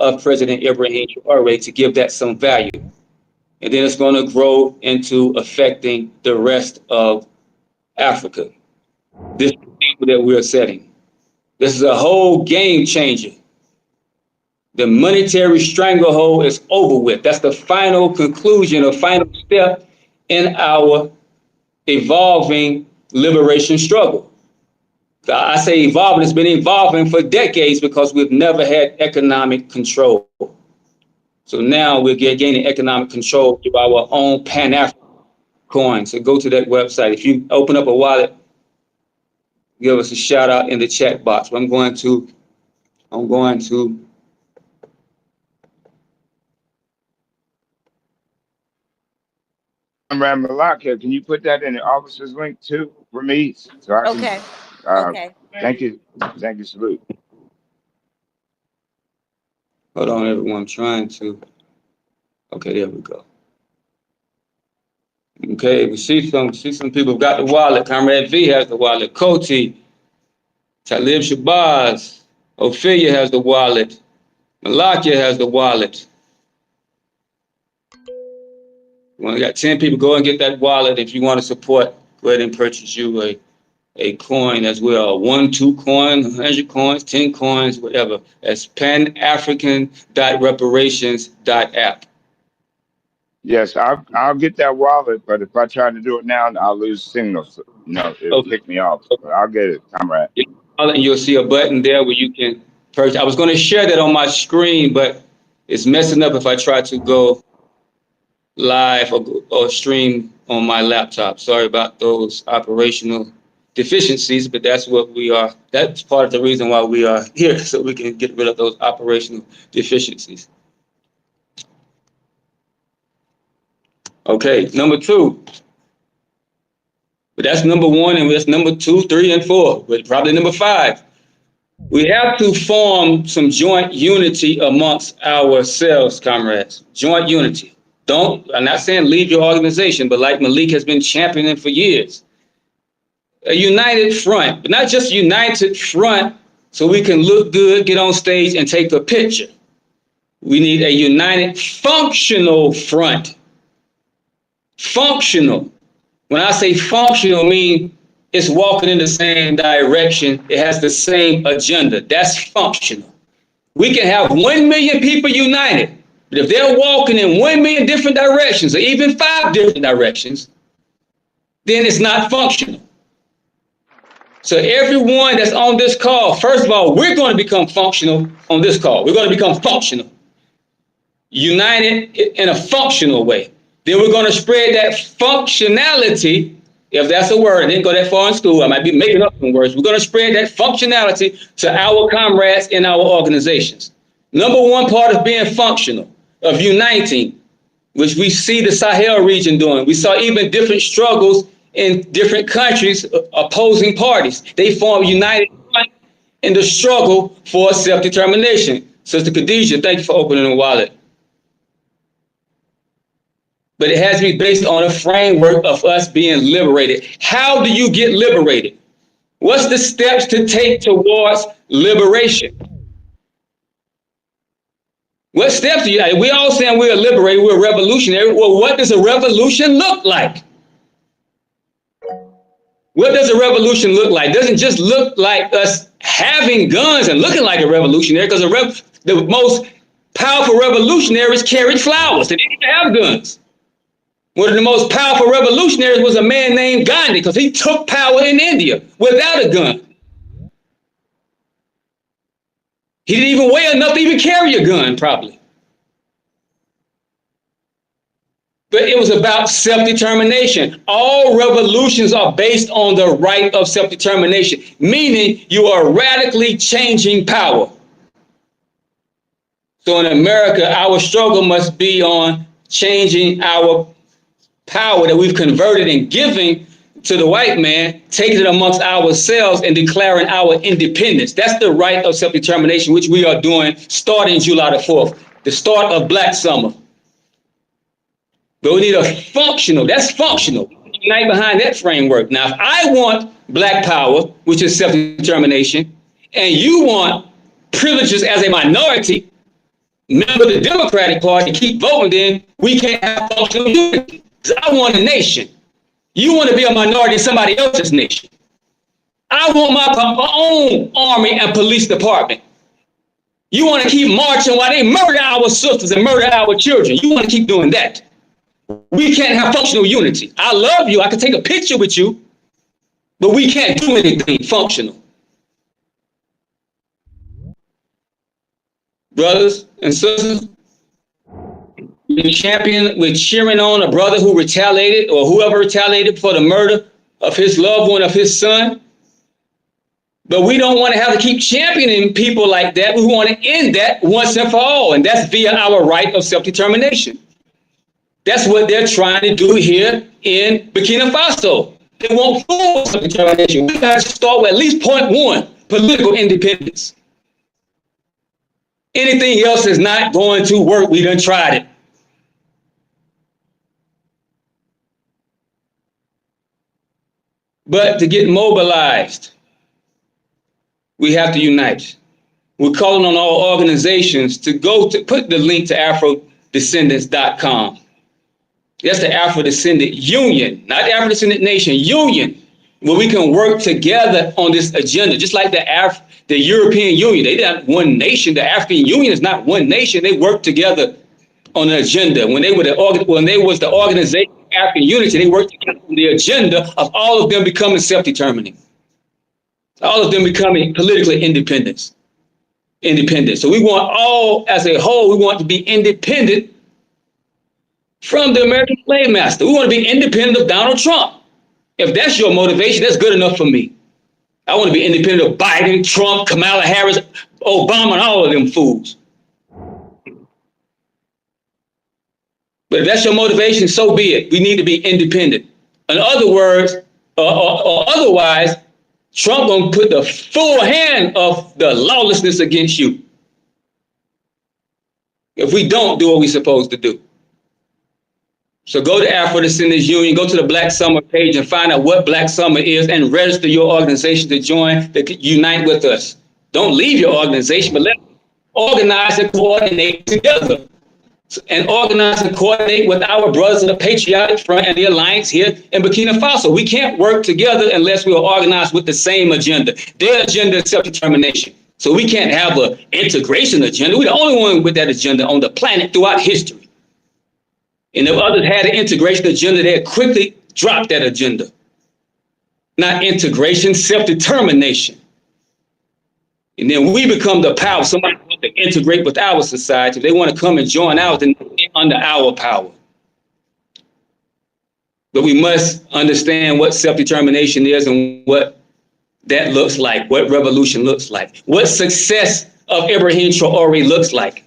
of President Ibrahim Traore to give that some value. And then it's going to grow into affecting the rest of Africa. This is the table that we're setting. This is a whole game changer. The monetary stranglehold is over with. That's the final conclusion or final step in our evolving liberation struggle. I say evolving, it's been evolving for decades because we've never had economic control. So now we're gaining economic control through our own PanAfrican coin. So go to that website. If you open up a wallet, give us a shout out in the chat box. I'm going to Malik, can you put that in the officer's link too for me? So I can, Okay. Thank you, salute. Hold on, everyone. I'm trying to. Okay, there we go. Okay, we see some people got the wallet. Comrade V has the wallet. Koti, Talib Shabazz, Ophelia has the wallet. Malakia has the wallet. We got 10 people. Go and get that wallet. If you want to support, go ahead and purchase you a coin as well. 1, 2 coin, 100 coins, 10 coins, whatever. That's panafrican.reparations.app. Yes, I'll get that wallet, but if I try to do it now, I'll lose signal. So, it'll kick me off. But I'll get it, comrade. And you'll see a button there where you can purchase. I was going to share that on my screen, but it's messing up if I try to go live or stream on my laptop. Sorry about those operational deficiencies, but that's what we are. That's part of the reason why we are here, so we can get rid of those operational deficiencies. Okay, number 2. But that's number 1, and that's number 2, 3, and 4, but probably number 5. We have to form some joint unity amongst ourselves, comrades. Joint unity. I'm not saying leave your organization, but like Malik has been championing for years, a united front, but not just a united front so we can look good, get on stage, and take a picture. We need a united functional front. Functional. When I say functional, I mean it's walking in the same direction. It has the same agenda. That's functional. We can have 1 million people united, but if they're walking in 1 million different directions, or even 5 different directions, then it's not functional. So everyone that's on this call, first of all, we're going to become functional on this call. We're going to become functional, united in a functional way. Then we're going to spread that functionality, if that's a word. I didn't go that far in school. I might be making up some words. We're going to spread that functionality to our comrades in our organizations. Number 1 part of being functional, of uniting, which we see the Sahel region doing. We saw even different struggles in different countries, opposing parties. They form united front in the struggle for self-determination. Sister Khadijah, thank you for opening the wallet. But it has to be based on a framework of us being liberated. How do you get liberated? What's the steps to take towards liberation? What steps do you? We all saying we're liberated, we're revolutionary. Well, what does a revolution look like? What does a revolution look like? It doesn't just look like us having guns and looking like a revolutionary, because the most powerful revolutionaries carried flowers. They didn't even have guns. One of the most powerful revolutionaries was a man named Gandhi, because he took power in India without a gun. He didn't even weigh enough to even carry a gun, probably. But it was about self-determination. All revolutions are based on the right of self-determination, meaning you are radically changing power. So in America, our struggle must be on changing our power that we've converted and giving to the white man, taking it amongst ourselves and declaring our independence. That's the right of self-determination, which we are doing starting July the 4th, the start of Black Summer. But we need a functional, that's functional, unite behind that framework. Now, if I want Black power, which is self-determination, and you want privileges as a minority, member of the Democratic Party keep voting, then we can't have functional unity. Because I want a nation. You want to be a minority in somebody else's nation. I want my own army and police department. You want to keep marching while they murder our sisters and murder our children. You want to keep doing that. We can't have functional unity. I love you. I can take a picture with you, but we can't do anything functional. Brothers and sisters, we're cheering on a brother who retaliated or whoever retaliated for the murder of his loved one, of his son. But we don't want to have to keep championing people like that. We want to end that once and for all. And that's via our right of self-determination. That's what they're trying to do here in Burkina Faso. They want full self-determination. We got to start with at least point one, political independence. Anything else is not going to work. We done tried it. But to get mobilized, we have to unite. We're calling on all organizations to go to put the link to afrodescendants.com. That's the Afro-Descendant Union, not the Afro-Descendant Nation, Union, where we can work together on this agenda, just like the European Union. They're not one nation. The African Union is not one nation. They work together on an agenda. When they was the organization of African Unity, they worked together on the agenda of all of them becoming self-determining. All of them becoming politically independent. So we want all, as a whole, we want to be independent from the American slave master. We want to be independent of Donald Trump. If that's your motivation, that's good enough for me. I want to be independent of Biden, Trump, Kamala Harris, Obama, and all of them fools. But if that's your motivation, so be it. We need to be independent. In other words, or otherwise, Trump gonna put the full hand of the lawlessness against you if we don't do what we're supposed to do. So go to Afro-Descendants Union, go to the Black Summer page and find out what Black Summer is and register your organization to join, to unite with us. Don't leave your organization, but let's organize and coordinate together. And organize and coordinate with our brothers in the Patriotic Front and the Alliance here in Burkina Faso. We can't work together unless we are organized with the same agenda. Their agenda is self-determination. So we can't have an integration agenda. We're the only one with that agenda on the planet throughout history. And if others had an integration agenda, they'd quickly drop that agenda. Not integration, self-determination. And then we become the power. Somebody wants to integrate with our society. If they want to come and join ours, then they're under our power. But we must understand what self-determination is and what that looks like, what revolution looks like, what success of Ibrahim Traoré looks like.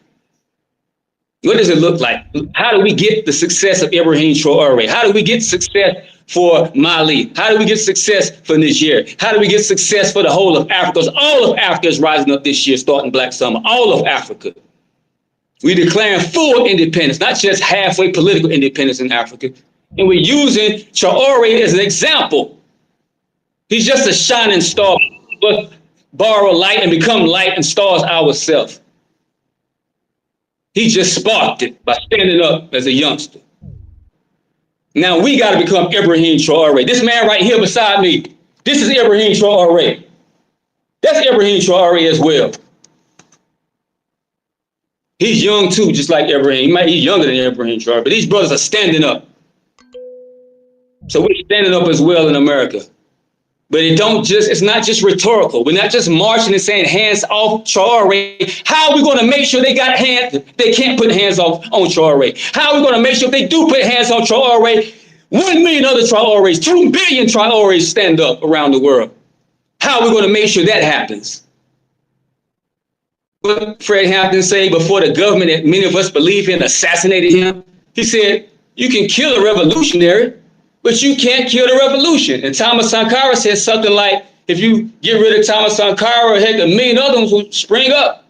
What does it look like? How do we get the success of Ibrahim Traoré? How do we get success for Malik? How do we get success for Niger? How do we get success for the whole of Africa? Because all of Africa is rising up this year, starting Black Summer. All of Africa. We're declaring full independence, not just halfway political independence in Africa. And we're using Traoré as an example. He's just a shining star. But borrow light and become light and stars ourselves. He just sparked it by standing up as a youngster. Now we got to become Ibrahim Traoré. This man right here beside me, this is Ibrahim Traoré. That's Ibrahim Traoré as well. He's young too, just like Ibrahim. He's younger than Ibrahim Traoré, but these brothers are standing up. So we're standing up as well in America. But it's not just rhetorical. We're not just marching and saying hands off Traoré. How are we going to make sure they can't put hands off on Traoré? How are we going to make sure if they do put hands on Traoré, 1 million other Traorés, 2 billion Traorés stand up around the world? How are we going to make sure that happens? What Fred Hampton said before the government that many of us believe in assassinated him? He said, you can kill a revolutionary, but you can't kill the revolution. And Thomas Sankara said something like, if you get rid of Thomas Sankara, heck, 1 million other ones will spring up.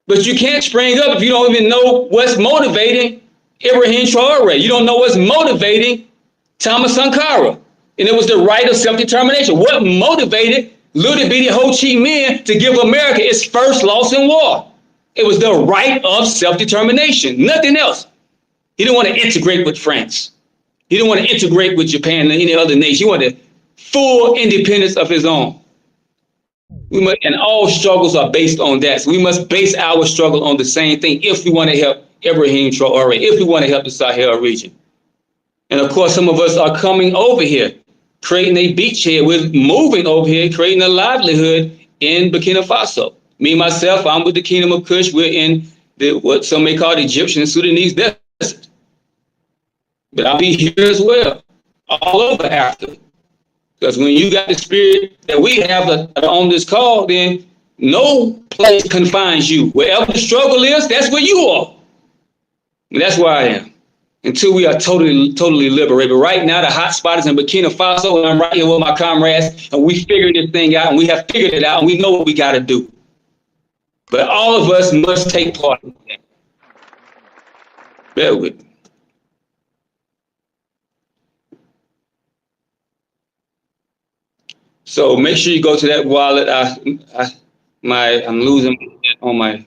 But you can't spring up if you don't even know what's motivating Ibrahim Traoré. You don't know what's motivating Thomas Sankara. And it was the right of self-determination. What motivated little bitty Ho Chi Minh to give America its first loss in war. It was the right of self-determination, nothing else. He didn't want to integrate with France. He didn't want to integrate with Japan and any other nation. He wanted full independence of his own. And all struggles are based on that. So we must base our struggle on the same thing if we want to help Ibrahim Traore, if we want to help the Sahel region. And of course, some of us are coming over here, creating a beachhead. We're moving over here, creating a livelihood in Burkina Faso. Me, myself, I'm with the Kingdom of Kush. We're in what some may call the Egyptian and Sudanese desert. But I'll be here as well, all over Africa. Because when you got the spirit that we have on this call, then no place confines you. Wherever the struggle is, that's where you are. And that's where I am. Until we are totally liberated. But right now, the hot spot is in Burkina Faso, and I'm right here with my comrades, and we figured this thing out, and we have figured it out, and we know what we got to do. But all of us must take part in that. Bear with me. So make sure you go to that wallet. I'm losing it on my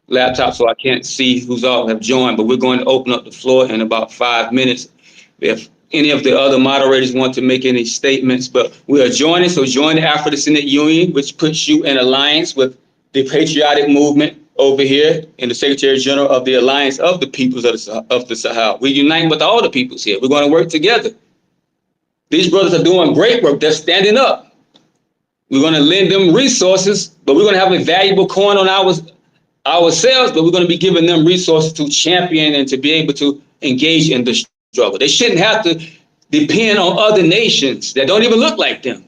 laptop, so I can't see who's all have joined, but we're going to open up the floor in about 5 minutes. If any of the other moderators want to make any statements, but we are joining, so join the African Senate Union, which puts you in alliance with the patriotic movement over here and the Secretary General of the Alliance of the Peoples of the Sahel. We unite with all the peoples here. We're going to work together. These brothers are doing great work. They're standing up. We're going to lend them resources, but we're going to have a valuable coin on ourselves, but we're going to be giving them resources to champion and to be able to engage in the struggle. They shouldn't have to depend on other nations that don't even look like them.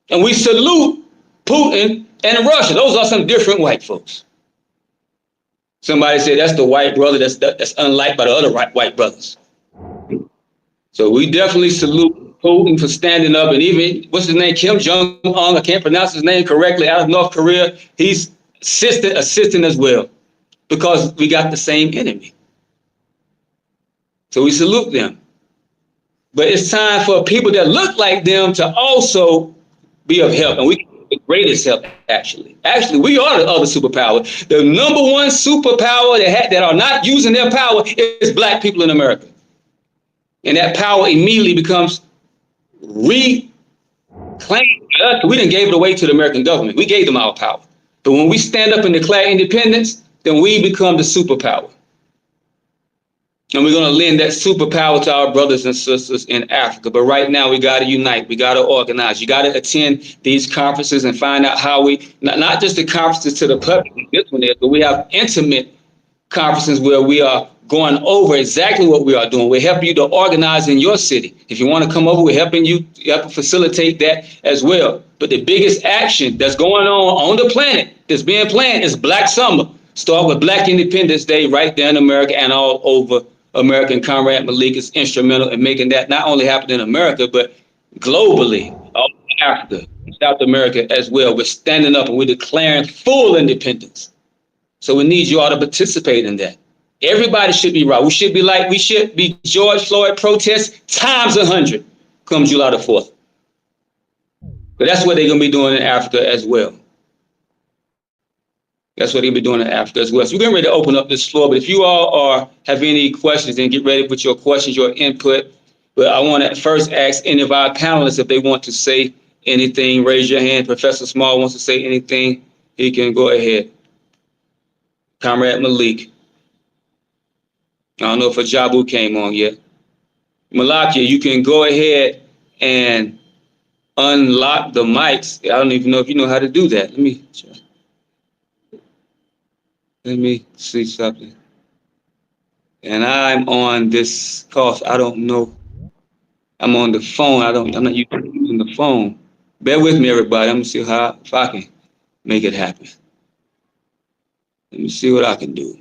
And we salute Putin and Russia. Those are some different white folks. Somebody said that's the white brother that's unlike by the other white brothers. So we definitely salute Putin for standing up, and even, what's his name, Kim Jong-un, I can't pronounce his name correctly, out of North Korea, he's assisting as well, because we got the same enemy. So we salute them. But it's time for people that look like them to also be of help, and we can be the greatest help, actually. Actually, we are the other superpower. The number one superpower that are not using their power is black people in America. And that power immediately becomes reclaimed by us. We didn't give it away to the American government. We gave them our power. But when we stand up and declare independence, then we become the superpower. And we're going to lend that superpower to our brothers and sisters in Africa. But right now, we got to unite. We got to organize. You got to attend these conferences and find out how we, not just the conferences to the public, this one is, but we have intimate conferences where we are going over exactly what we are doing. We're helping you to organize in your city. If you want to come over, we're helping you to facilitate that as well. But the biggest action that's going on the planet that's being planned is Black Summer. Start with Black Independence Day right there in America and all over America. And Comrade Malik is instrumental in making that not only happen in America, but globally, all Africa, South America as well. We're standing up and we're declaring full independence. So we need you all to participate in that. Everybody should be right. We should be George Floyd protests times 100 come July the 4th. But that's what they're going to be doing in Africa as well. That's what they'll be doing in Africa as well. So we're getting ready to open up this floor. But if you all have any questions, then get ready with your questions, your input. But I want to first ask any of our panelists if they want to say anything. Raise your hand. Professor Small wants to say anything. He can go ahead. Comrade Malik. I don't know if Ajabu came on yet. Malakia, you can go ahead and unlock the mics. I don't even know if you know how to do that. Let me see something. And I'm on this call. I don't know. I'm on the phone. I'm not using the phone. Bear with me, everybody. I'm gonna see if I can make it happen. Let me see what I can do.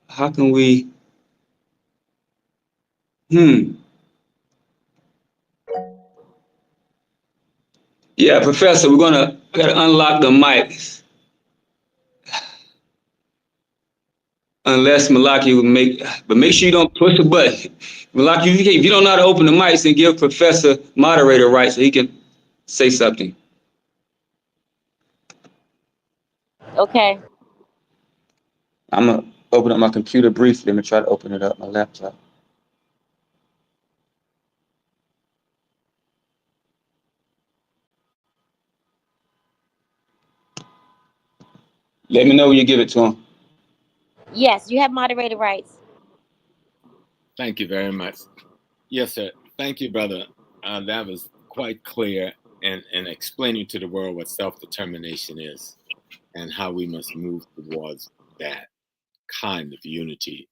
How can we? Yeah, Professor, we're gotta unlock the mics. Unless Malaki would make sure you don't push the button. Malaki, if you don't know how to open the mics, then give Professor moderator rights so he can say something. Okay. I'm gonna open up my computer briefly. I'm gonna try to open it up, my laptop. Let me know when you give it to him. Yes, you have moderator rights. Thank you very much. Yes, sir. Thank you, brother. That was quite clear in explaining to the world what self-determination is and how we must move towards that kind of unity,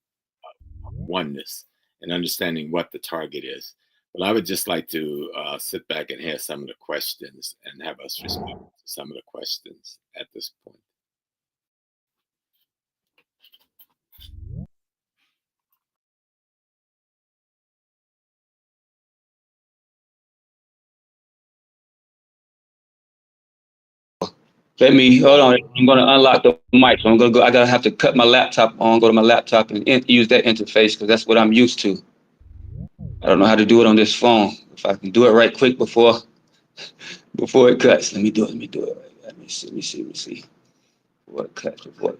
oneness, and understanding what the target is. But I would just like to sit back and hear some of the questions and have us respond to some of the questions at this point. Let me hold on. I'm gonna unlock the mic. So I'm gonna go. I gotta have to cut my laptop on. Go to my laptop and use that interface because that's what I'm used to. I don't know how to do it on this phone. If I can do it right quick before it cuts. Let me do it. Let me see. Before it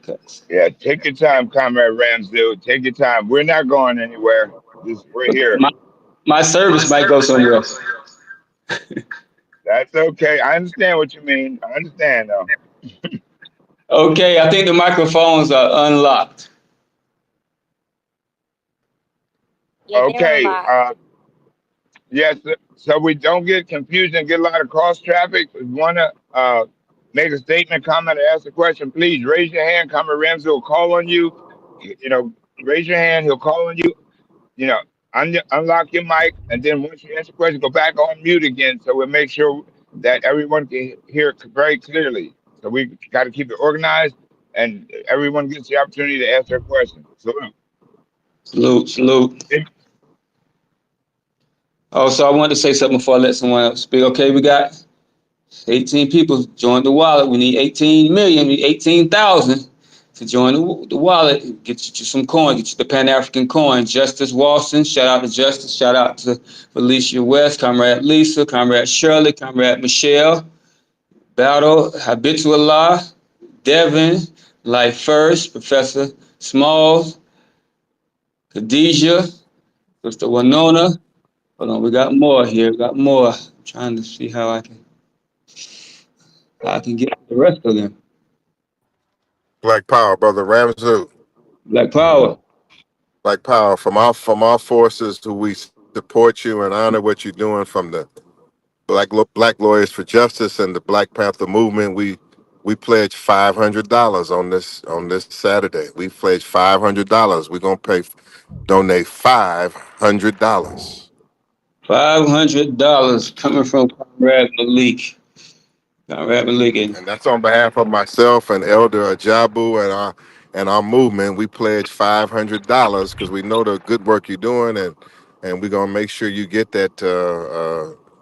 cuts. Yeah, take your time, Comrade Ramzu. Take your time. We're not going anywhere. We're here. My service might go somewhere else. That's okay. I understand what you mean. I understand, though. Okay, I think the microphones are unlocked. Yeah, they're Okay. unlocked. Yes, so we don't get confused and get a lot of cross traffic. If you want to make a statement, comment, or ask a question, please raise your hand. Comrade Ramsey will call on you. You know, raise your hand. He'll call on you. You know, unlock your mic, and then once you answer the question, go back on mute again. So we'll make sure that everyone can hear very clearly. So we got to keep it organized, and everyone gets the opportunity to ask their question. Salute. Oh, so I wanted to say something before I let someone else speak. Okay, we got 18 people join the wallet. We need 18 million, we need 18,000 to join the wallet. Get you some coin, get you the Pan-African coin. Justice Walson, shout out to Justice, shout out to Felicia West, Comrade Lisa, Comrade Shirley, Comrade Michelle, Battle, Habituallah, Devin, Life First, Professor Smalls, Khadijah, Sister Winona. Hold on, we got more here. I'm trying to see how I can get the rest of them. Black Power, brother Ramzu. Black Power. Black Power from our forces who we support you and honor what you're doing from the Black Lawyers for Justice and the Black Panther movement. We pledge $500 on this Saturday. We pledge $500. We're gonna donate $500. $500 coming from Comrade Malik. And that's on behalf of myself and Elder Ajabu and our movement. We pledge $500 because we know the good work you're doing, and we're gonna make sure you get that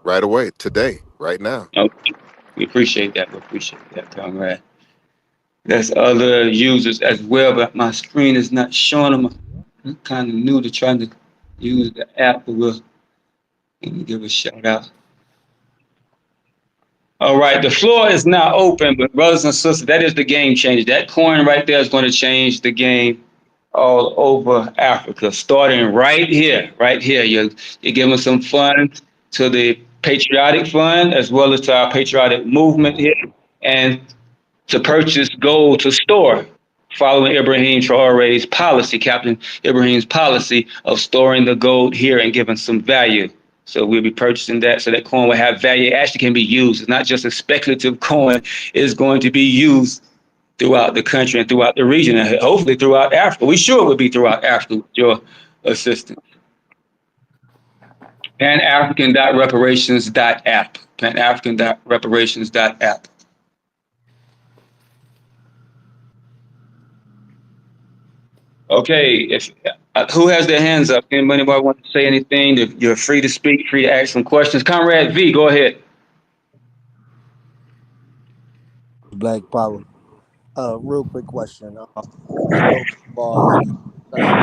right away, today, right now. Okay. We appreciate that. Comrade. There's other users as well, but my screen is not showing them. I'm kind of new to trying to use the app, but we'll give a shout out. All right, the floor is now open, but brothers and sisters, that is the game changer. That coin right there is going to change the game all over Africa, starting right here, You're giving some funds to the Patriotic Fund as well as to our patriotic movement here, and to purchase gold to store, following Ibrahim Traore's policy, Captain Ibrahim's policy of storing the gold here and giving some value. So we'll be purchasing that, so that coin will have value. It actually can be used. It's not just a speculative coin. It's going to be used throughout the country and throughout the region, and hopefully throughout Africa. We sure it will be throughout Africa with your assistance. PanAfrican.reparations.app. PanAfrican.reparations.app. Okay, if who has their hands up? Anybody want to say anything? You're free to speak, free to ask some questions. Comrade V, go ahead. Black Power. Real quick question. I know as you saying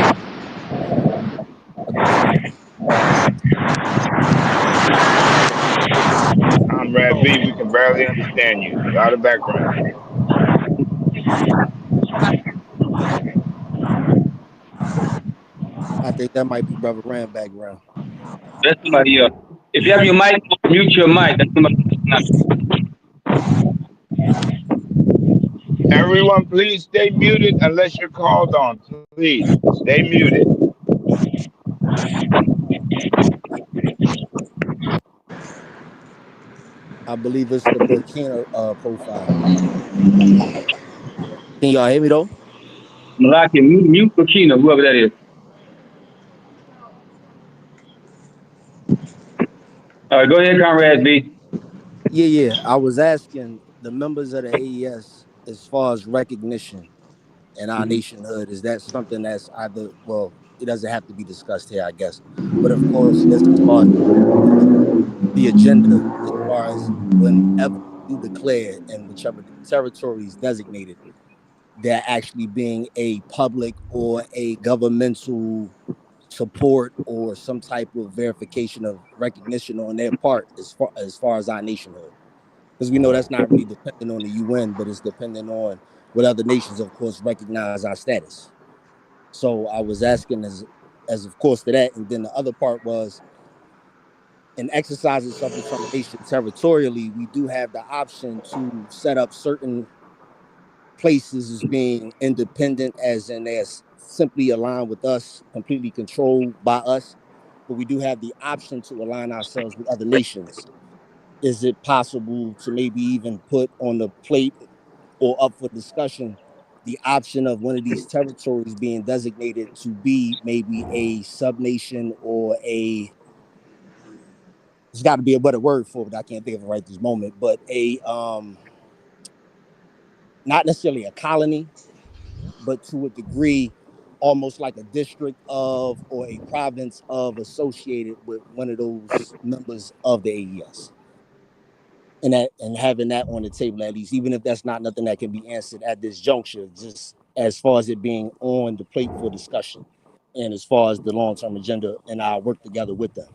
Comrade V, we can barely understand you. A lot of background. I think that might be Brother Rand background. That's somebody else. If you have your mic, mute your mic. That's somebody else. Everyone, please stay muted unless you're called on. Please stay muted. I believe it's the Burkina profile. Can y'all hear me though? Malik, mute Burkina, whoever that is. All right, go ahead, Comrade B. Yeah. I was asking the members of the AES as far as recognition in our nationhood. Is that something that's either, well, it doesn't have to be discussed here, I guess. But of course, just as far as the agenda, as far as whenever you declare and whichever territory is designated, there actually being a public or a governmental support or some type of verification of recognition on their part as far as our nationhood, because we know that's not really dependent on the UN, but it's dependent on what other nations, of course, recognize our status. So I was asking as of course to that, and then the other part was in exercising self-determination territorially, we do have the option to set up certain places as being independent, as in they're simply aligned with us, completely controlled by us. But we do have the option to align ourselves with other nations. Is it possible to maybe even put on the plate or up for discussion the option of one of these territories being designated to be maybe a subnation or a, there's got to be a better word for it, I can't think of it right this moment, but a not necessarily a colony, but to a degree, almost like a district of or a province of associated with one of those members of the AES. And having that on the table, at least, even if that's not nothing that can be answered at this juncture, just as far as it being on the plate for discussion, and as far as the long-term agenda, and I work together with them.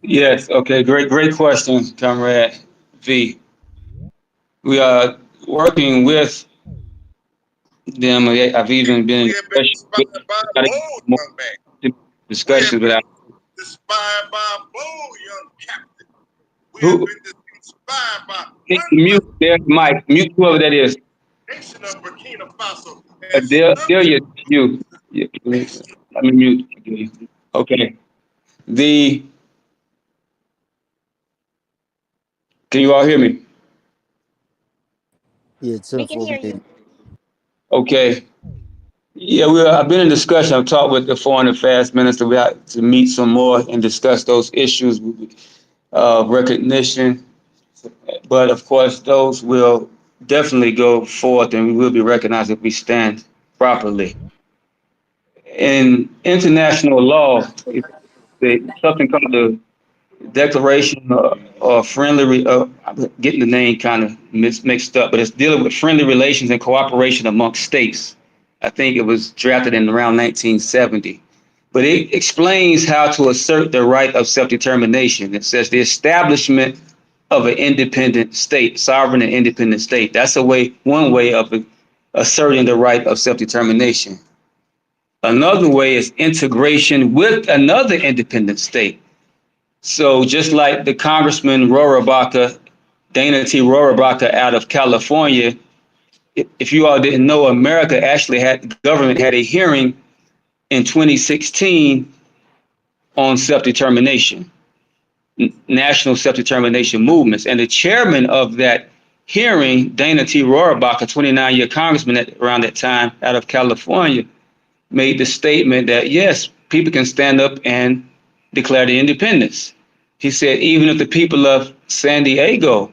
Yes, okay, great question, Comrade V. We are working with them. I've even been in more discussions with inspired by a bold young captain. We who have been inspired by mute their mic, mute whoever that is. nation of Burkina Faso. There you. Yeah, let me mute. Okay. Can you all hear me? Yeah, We can hear you. Okay. Yeah, I've been in discussion. I've talked with the Foreign Affairs Minister. We have to meet some more and discuss those issues of recognition. But of course, those will definitely go forth, and we will be recognized if we stand properly. In international law, something called the Declaration or Friendly, I'm getting the name kind of mixed up, but it's dealing with friendly relations and cooperation amongst states. I think it was drafted in around 1970. But it explains how to assert the right of self-determination. It says the establishment of an independent state, sovereign and independent state. That's one way of asserting the right of self-determination. Another way is integration with another independent state. So just like the Congressman Dana T. Rohrabacher out of California, if you all didn't know, the government had a hearing in 2016 on self-determination, national self-determination movements. And the chairman of that hearing, Dana T. Rohrabacher, 29-year congressman around that time out of California, made the statement that, yes, people can stand up and declare their independence. He said, even if the people of San Diego,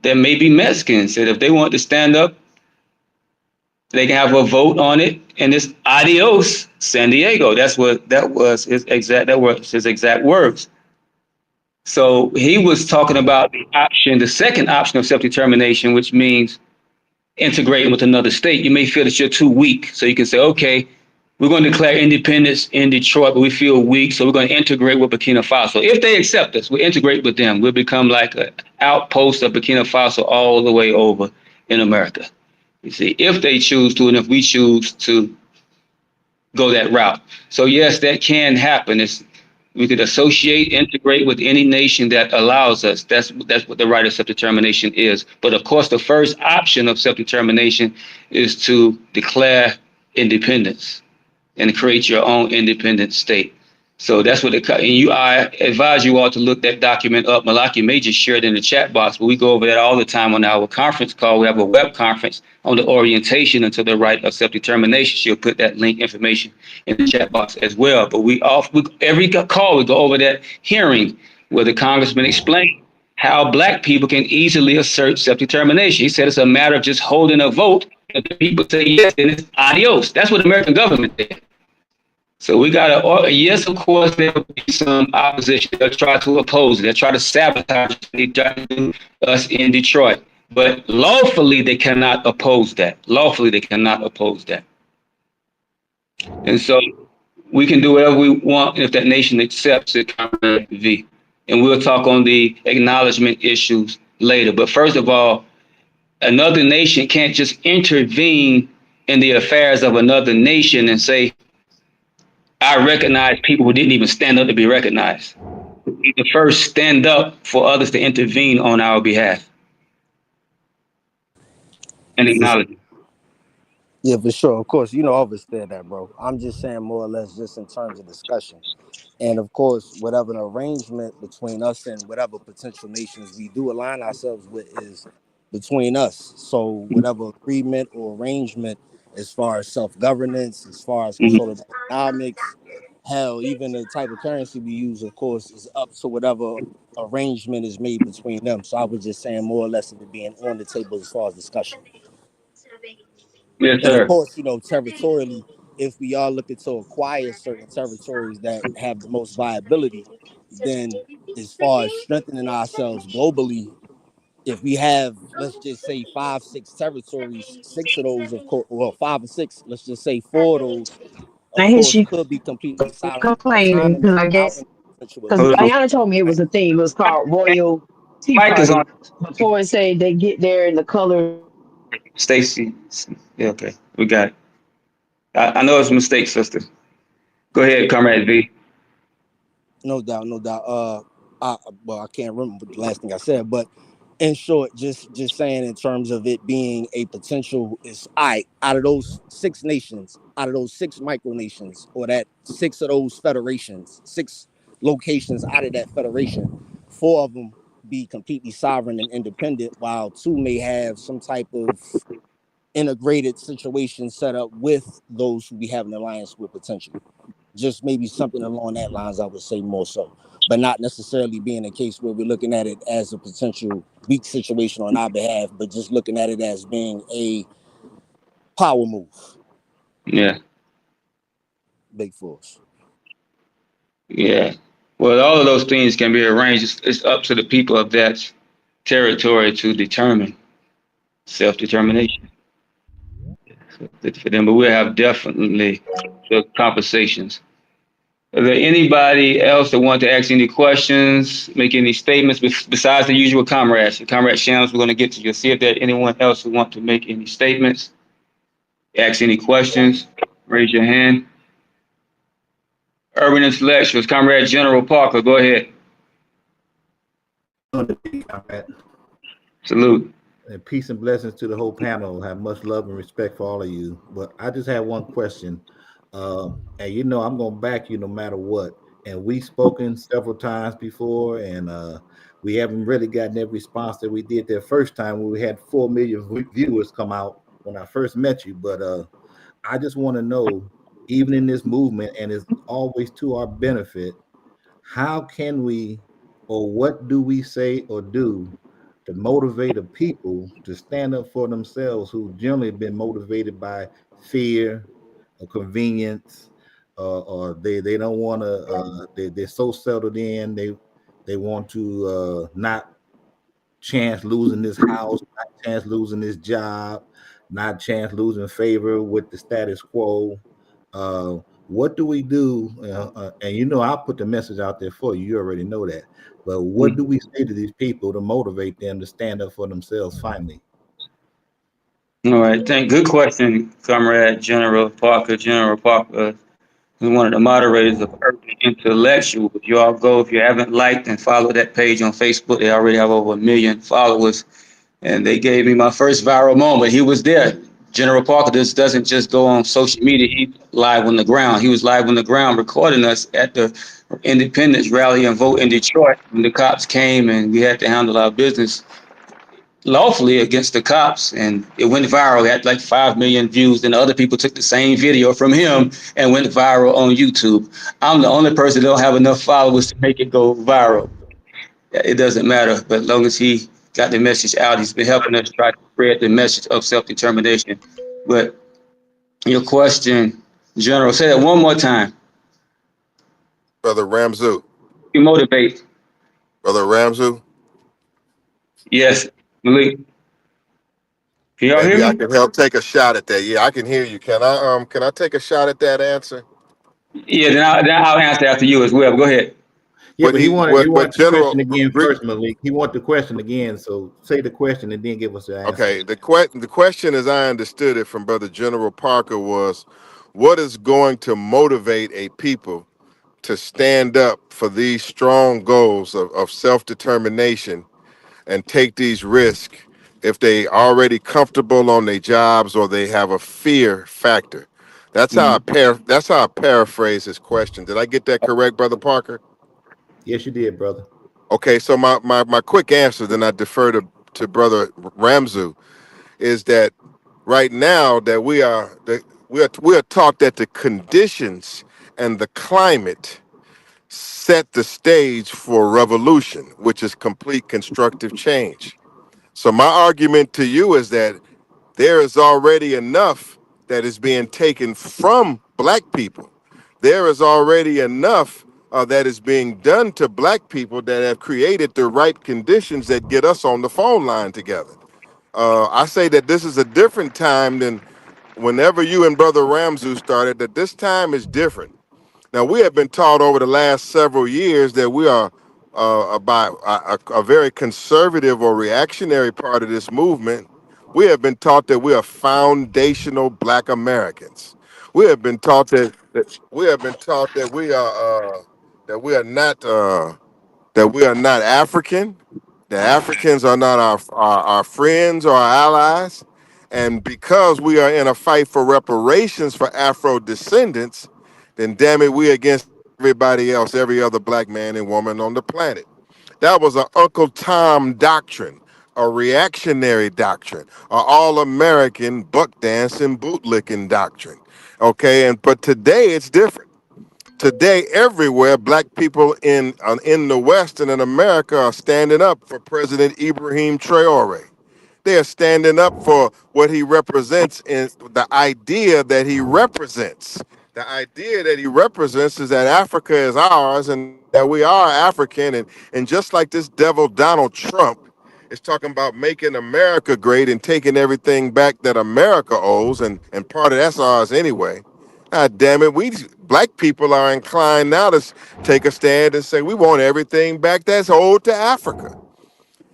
that may be Mexicans, said if they want to stand up, they can have a vote on it, and it's adios, San Diego. That was his exact words. So he was talking about the second option of self-determination, which means integrating with another state. You may feel that you're too weak, so you can say, okay, We're going to declare independence in Detroit, but we feel weak, so we're going to integrate with Burkina Faso. If they accept us, we'll integrate with them. We'll become like an outpost of Burkina Faso all the way over in America. You see, if they choose to, and if we choose to go that route. So yes, that can happen. We could associate, integrate with any nation that allows us. That's what the right of self-determination is. But of course, the first option of self-determination is to declare independence and create your own independent state. So that's what I advise you all to look that document up. Malik may just share it in the chat box, but we go over that all the time on our conference call. We have a web conference on the orientation into the right of self-determination. She'll put that link information in the chat box as well. But every call we go over that hearing where the congressman explained how Black people can easily assert self-determination. He said it's a matter of just holding a vote. If the people say yes, then it's adios. That's what the American government did. So we got to, yes, of course, there will be some opposition. They'll try to oppose it. They'll try to sabotage us in Detroit. But lawfully, they cannot oppose that. Lawfully, they cannot oppose that. And so we can do whatever we want if that nation accepts it, Comrade V. And we'll talk on the acknowledgement issues later. But first of all, another nation can't just intervene in the affairs of another nation and say, I recognize people who didn't even stand up to be recognized. We can first stand up for others to intervene on our behalf and acknowledge it. Yeah, for sure. Of course, I understand that, bro. I'm just saying more or less just in terms of discussion. And of course, whatever an arrangement between us and whatever potential nations we do align ourselves with is between us. So whatever agreement or arrangement as far as self-governance, as far as control of economics, hell, even the type of currency we use, of course, is up to whatever arrangement is made between them. So I was just saying more or less of it being on the table as far as discussion. Yes, And of sir. course, territorially, if we are looking to acquire certain territories that have the most viability, then as far as strengthening ourselves globally, if we have, let's just say 5, 6 territories, 6 of those, of course, well, 5 or 6, let's just say 4 of those, I of hear course, she could be completely silent, complaining because autonomous I without guess any potential because Hold on. agreement. Ayana told me it was a theme. It was called Royal Tea Mike is on. Party. Before it say they get there in the color. Stacy. Yeah, okay. We got it. I know it's a mistake, sister. Go ahead, Comrade V. No doubt, no doubt. I can't remember the last thing I said, but in short, just saying in terms of it being a potential is out of those 6 nations, out of those 6 micronations, or that 6 of those federations, 6 locations out of that federation, 4 of them be completely sovereign and independent, while 2 may have some type of integrated situation set up with those who we have an alliance with potentially. Just maybe something along that lines, I would say more so, but not necessarily being a case where we're looking at it as a potential weak situation on our behalf, but just looking at it as being a power move. Yeah. Big force. Yeah. Well, all of those things can be arranged. It's up to the people of that territory to determine self-determination for them. But we'll have definitely the conversations. Is there anybody else that want to ask any questions, make any statements besides the usual comrades? Comrade Shams, we're going to get to you. See if there's anyone else who want to make any statements, ask any questions, raise your hand. Urban Intellectuals, Comrade General Parker, go ahead. Salute. And peace and blessings to the whole panel. I have much love and respect for all of you. But I just have one question. And I'm going to back you no matter what. And we've spoken several times before, and we haven't really gotten that response that we did the first time when we had 4 million viewers come out when I first met you. But I just want to know, even in this movement, and it's always to our benefit, how can we, or what do we say or do to motivate the people to stand up for themselves who generally have been motivated by fear or convenience, or they don't want to, they're so settled in, they want to not chance losing this house, not chance losing this job, not chance losing favor with the status quo. What do we do? And you know, I'll put the message out there for you. You already know that. But what do we say to these people to motivate them to stand up for themselves finally? All right, good question, Comrade General Parker. General Parker is one of the moderators of Urban Intellectual. If you all go, if you haven't liked and followed that page on Facebook, they already have over 1 million followers. And they gave me my first viral moment. He was there. General Parker doesn't just go on social media. He's live on the ground. He was live on the ground recording us at the Independence rally and vote in Detroit when the cops came and we had to handle our business lawfully against the cops, and it went viral. It had like 5 million views. Then other people took the same video from him and went viral on YouTube. I'm the only person that don't have enough followers to make it go viral. It doesn't matter, but as long as he got the message out, he's been helping us try to spread the message of self-determination. But your question, General, say that one more time. Brother Ramzu. You motivate. Brother Ramzu. Yes, Malik. Can y'all hear Maybe I me? can help take a shot at that. Yeah, I can hear you. Can I take a shot at that answer? Yeah, then I'll answer after you as well. Go ahead. Yeah, but he What wanted the General question again first, Malik. He wanted the question again. So say the question and then give us the answer. Okay, the question, as I understood it from Brother General Parker, was what is going to motivate a people to stand up for these strong goals of self-determination and take these risks if they already comfortable on their jobs or they have a fear factor. That's how that's how I paraphrase his question. Did I get that correct, Brother Parker? Yes, you did, brother. Okay, so my quick answer, then I defer to Brother Ramzu, is that right now that we are taught that the conditions and the climate set the stage for revolution, which is complete constructive change. So my argument to you is that there is already enough that is being taken from black people. There is already enough that is being done to black people that have created the right conditions that get us on the phone line together. I say that this is a different time than whenever you and Brother Ramzu started, that this time is different. Now, we have been taught over the last several years that we are about a very conservative or reactionary part of this movement. We have been taught that we are foundational Black Americans. We have been taught that we have been taught that we are that we are not that we are not African. The Africans are not our friends or our allies. And because we are in a fight for reparations for Afro descendants, then damn it, we against everybody else, every other black man and woman on the planet. That was an Uncle Tom doctrine, a reactionary doctrine, an all-American buck dancing, bootlicking doctrine. Okay, but today it's different. Today, everywhere, black people in the West and in America are standing up for President Ibrahim Traore. They are standing up for what he represents and the idea that he represents. The idea that he represents is that Africa is ours and that we are African. And just like this devil Donald Trump is talking about making America great and taking everything back that America owes, and part of that's ours anyway. God damn it, we black people are inclined now to take a stand and say we want everything back that's owed to Africa.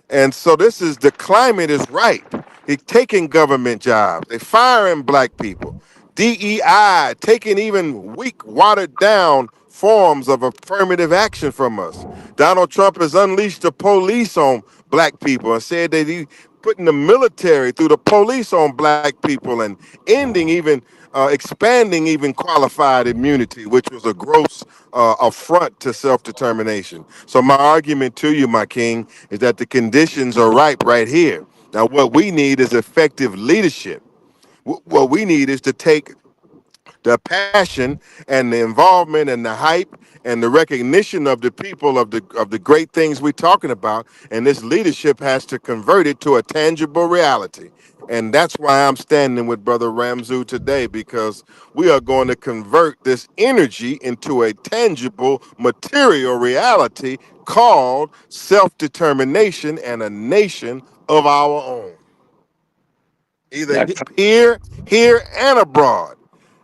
And so the climate is right. They're taking government jobs. They're firing black people. DEI, taking even weak, watered down forms of affirmative action from us. Donald Trump has unleashed the police on black people and said that he's putting the military through the police on black people and ending even expanding even qualified immunity, which was a gross affront to self-determination. So my argument to you, my king, is that the conditions are ripe right here. Now, what we need is effective leadership. What we need is to take the passion and the involvement and the hype and the recognition of the people of the great things we're talking about, and this leadership has to convert it to a tangible reality. And that's why I'm standing with Brother Ramzu today, because we are going to convert this energy into a tangible material reality called self-determination and a nation of our own, either here and abroad.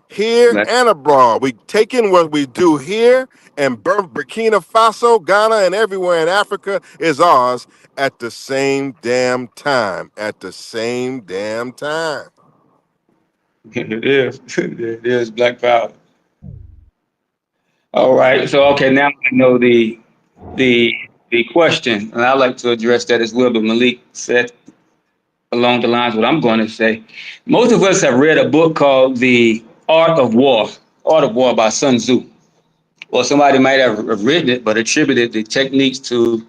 here Right. and abroad. We taking what we do here, and Burkina Faso, Ghana, and everywhere in Africa is ours at the same damn time. At the same damn time. It is. It is Black Power. All right. So okay, now I know the the question, and I'd like to address that as well. But Malik said along the lines what I'm going to say. Most of us have read a book called The Art of War, Art of War by Sun Tzu. Or somebody might have written it, but attributed the techniques to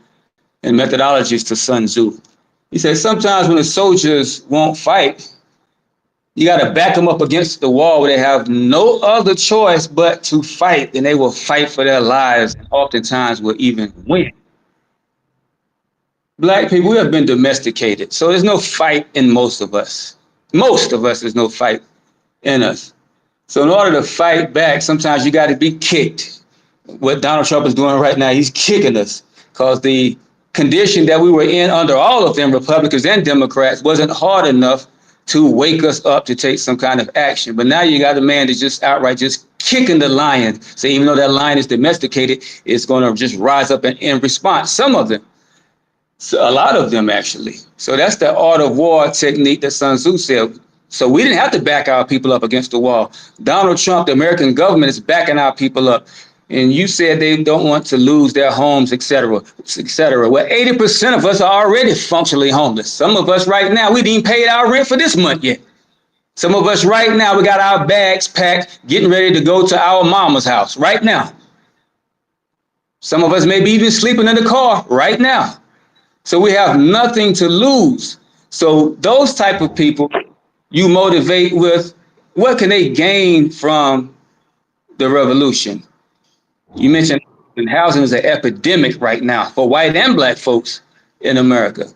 and methodologies to Sun Tzu. He said sometimes when the soldiers won't fight, you got to back them up against the wall where they have no other choice but to fight, and they will fight for their lives, and oftentimes will even win. Black people, we have been domesticated, so there's no fight in most of us. Most of us, there's no fight in us. So in order to fight back, sometimes you got to be kicked. What Donald Trump is doing right now, he's kicking us because the condition that we were in under all of them, Republicans and Democrats, wasn't hard enough to wake us up to take some kind of action. But now you got a man that's just outright just kicking the lion. So even though that lion is domesticated, it's going to just rise up in response. Some of them. So a lot of them, actually. So that's the art of war technique that Sun Tzu said. So we didn't have to back our people up against the wall. Donald Trump, the American government, is backing our people up. And you said they don't want to lose their homes, et cetera, et cetera. Well, 80% of us are already functionally homeless. Some of us right now, we didn't pay our rent for this month yet. Some of us right now, we got our bags packed, getting ready to go to our mama's house right now. Some of us may be even sleeping in the car right now. So we have nothing to lose. So those type of people you motivate with what can they gain from the revolution? You mentioned housing is an epidemic right now for white and black folks in America.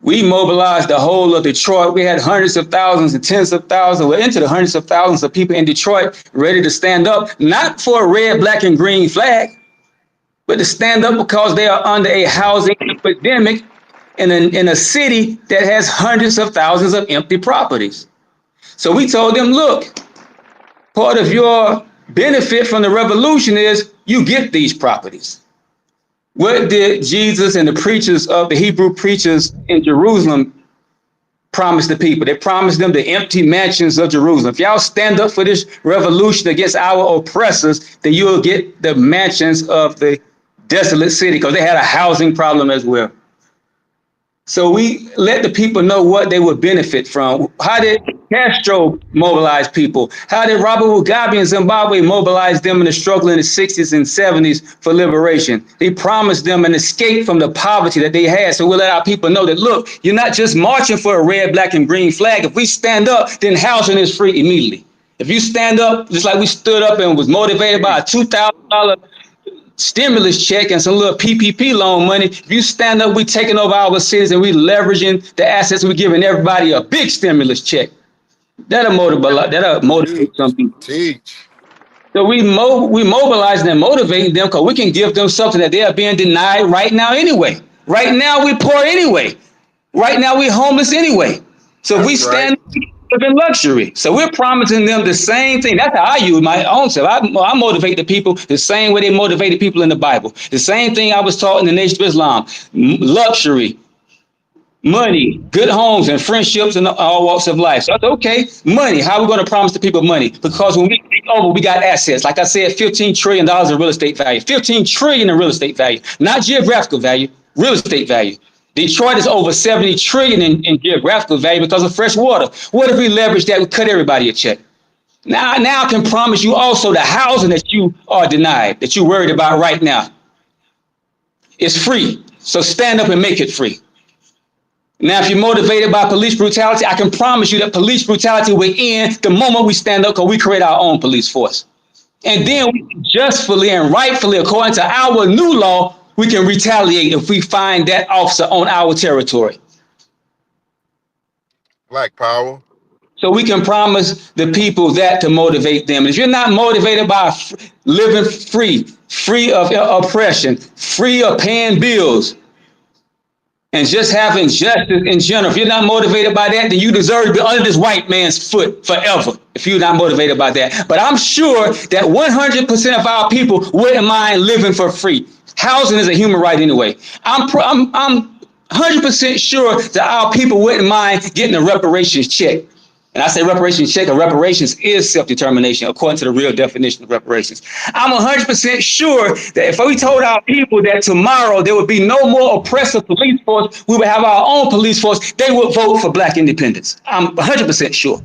We mobilized the whole of Detroit. We had hundreds of thousands and tens of thousands, we're into the hundreds of thousands of people in Detroit ready to stand up, not for a red, black, and green flag, but to stand up because they are under a housing epidemic in a city that has hundreds of thousands of empty properties. So we told them, look, part of your benefit from the revolution is you get these properties. What did Jesus and the preachers of the Hebrew preachers in Jerusalem promise the people? They promised them the empty mansions of Jerusalem. If y'all stand up for this revolution against our oppressors, then you will get the mansions of the desolate city, because they had a housing problem as well. So we let the people know what they would benefit from. How did Castro mobilize people? How did Robert Mugabe in Zimbabwe mobilize them in the struggle in the 60s and 70s for liberation? They promised them an escape from the poverty that they had. So we let our people know that, look, you're not just marching for a red, black, and green flag. If we stand up, then housing is free immediately. If you stand up, just like we stood up and was motivated by a $2,000 stimulus check and some little PPP loan money, if you stand up, we taking over our cities and we leveraging the assets, we giving everybody a big stimulus check. That'll motivate some people. Teach. So we mobilizing and motivating them because we can give them something that they are being denied right now anyway. Right now we poor anyway. Right now we homeless anyway. So if we stand up in luxury. So we're promising them the same thing. That's how I use my own self. I motivate the people the same way they motivated people in the Bible. The same thing I was taught in the Nation of Islam. Luxury, money, good homes, and friendships in all walks of life. So that's okay. Money. How are we going to promise the people money? Because when we take over, we got assets. Like I said, $15 trillion in real estate value. $15 trillion in real estate value. Not geographical value, real estate value. Detroit is over 70 trillion in geographical value because of fresh water. What if we leverage that? We cut everybody a check. Now I can promise you also the housing that you are denied, that you're worried about right now, is free. So stand up and make it free. Now, if you're motivated by police brutality, I can promise you that police brutality will end the moment we stand up, because we create our own police force. And then we justly and rightfully, according to our new law, we can retaliate if we find that officer on our territory. Black power. So we can promise the people that to motivate them. If you're not motivated by living free of oppression, free of paying bills, and just having justice in general. If you're not motivated by that, then you deserve to be under this white man's foot forever, if you're not motivated by that. But I'm sure that 100% of our people wouldn't mind living for free. Housing is a human right anyway. I'm 100% sure that our people wouldn't mind getting a reparations check. And I say reparations check, or reparations is self-determination, according to the real definition of reparations. I'm 100% sure that if we told our people that tomorrow there would be no more oppressive police force, we would have our own police force, they would vote for Black independence. I'm 100% sure.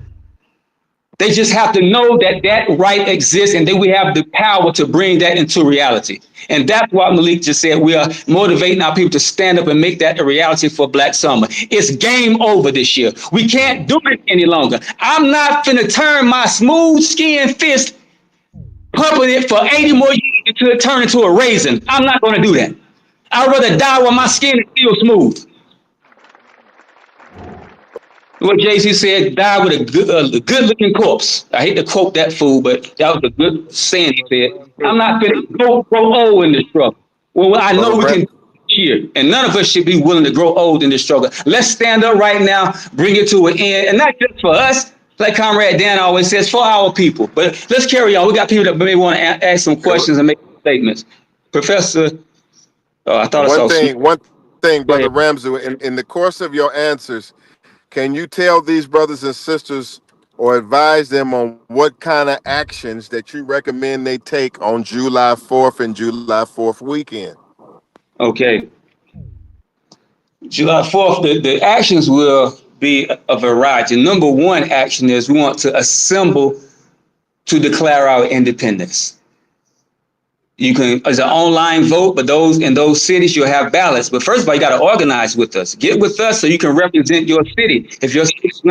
They just have to know that that right exists, and then we have the power to bring that into reality. And that's why Malik just said we are motivating our people to stand up and make that a reality for Black Summer. It's game over this year. We can't do it any longer. I'm not finna turn my smooth skinned fist, pumping it for 80 more years until it turn into a raisin. I'm not gonna do that. I'd rather die while my skin is still smooth. What Jay-Z said, die with a good-looking corpse. I hate to quote that fool, but that was a good saying he said. I'm not going to grow old in this struggle. Well, I know we can do it here, and none of us should be willing to grow old in this struggle. Let's stand up right now, bring it to an end, and not just for us, like Comrade Dan always says, for our people. But let's carry on. We got people that may want to ask some questions and make statements. Professor, I thought I saw one thing, Brother Ramzu, in the course of your answers, can you tell these brothers and sisters or advise them on what kind of actions that you recommend they take on July 4th and July 4th weekend? Okay. July 4th, the actions will be a variety. Number one action is we want to assemble to declare our independence. You can, as an online vote, but those in those cities, you'll have ballots. But first of all, you got to organize with us. Get with us so you can represent your city. If your city's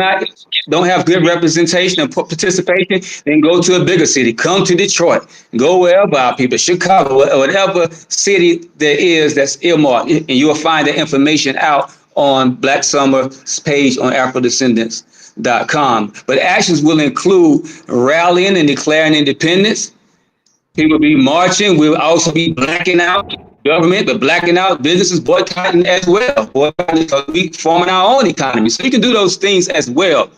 don't have good representation and participation, then go to a bigger city. Come to Detroit. Go wherever our people, Chicago, whatever city there is that's earmarked. And you'll find the information out on Black Summer's page on AfroDescendants.com. But actions will include rallying and declaring independence. People will be marching. We'll also be blacking out government, but blacking out businesses, boycotting as well. Boycotting because we forming our own economy. So you can do those things as well.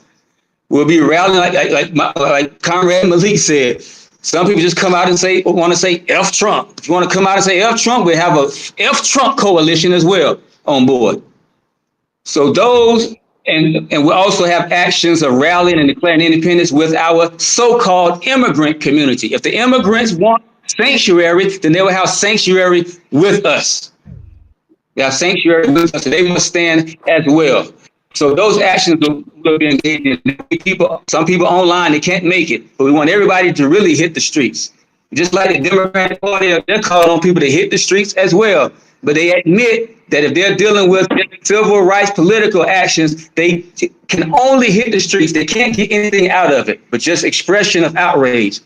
We'll be rallying like Comrade Malik said. Some people just come out and want to say F Trump. If you want to come out and say F Trump, we have a F Trump coalition as well on board. So those. And we also have actions of rallying and declaring independence with our so-called immigrant community. If the immigrants want sanctuary, then they will have sanctuary with us. They have sanctuary with us, so they must stand as well. So those actions will be engaged in. Some people online, they can't make it, but we want everybody to really hit the streets. Just like the Democratic Party, they're calling on people to hit the streets as well. But they admit that if they're dealing with civil rights, political actions, they can only hit the streets. They can't get anything out of it, but just expression of outrage.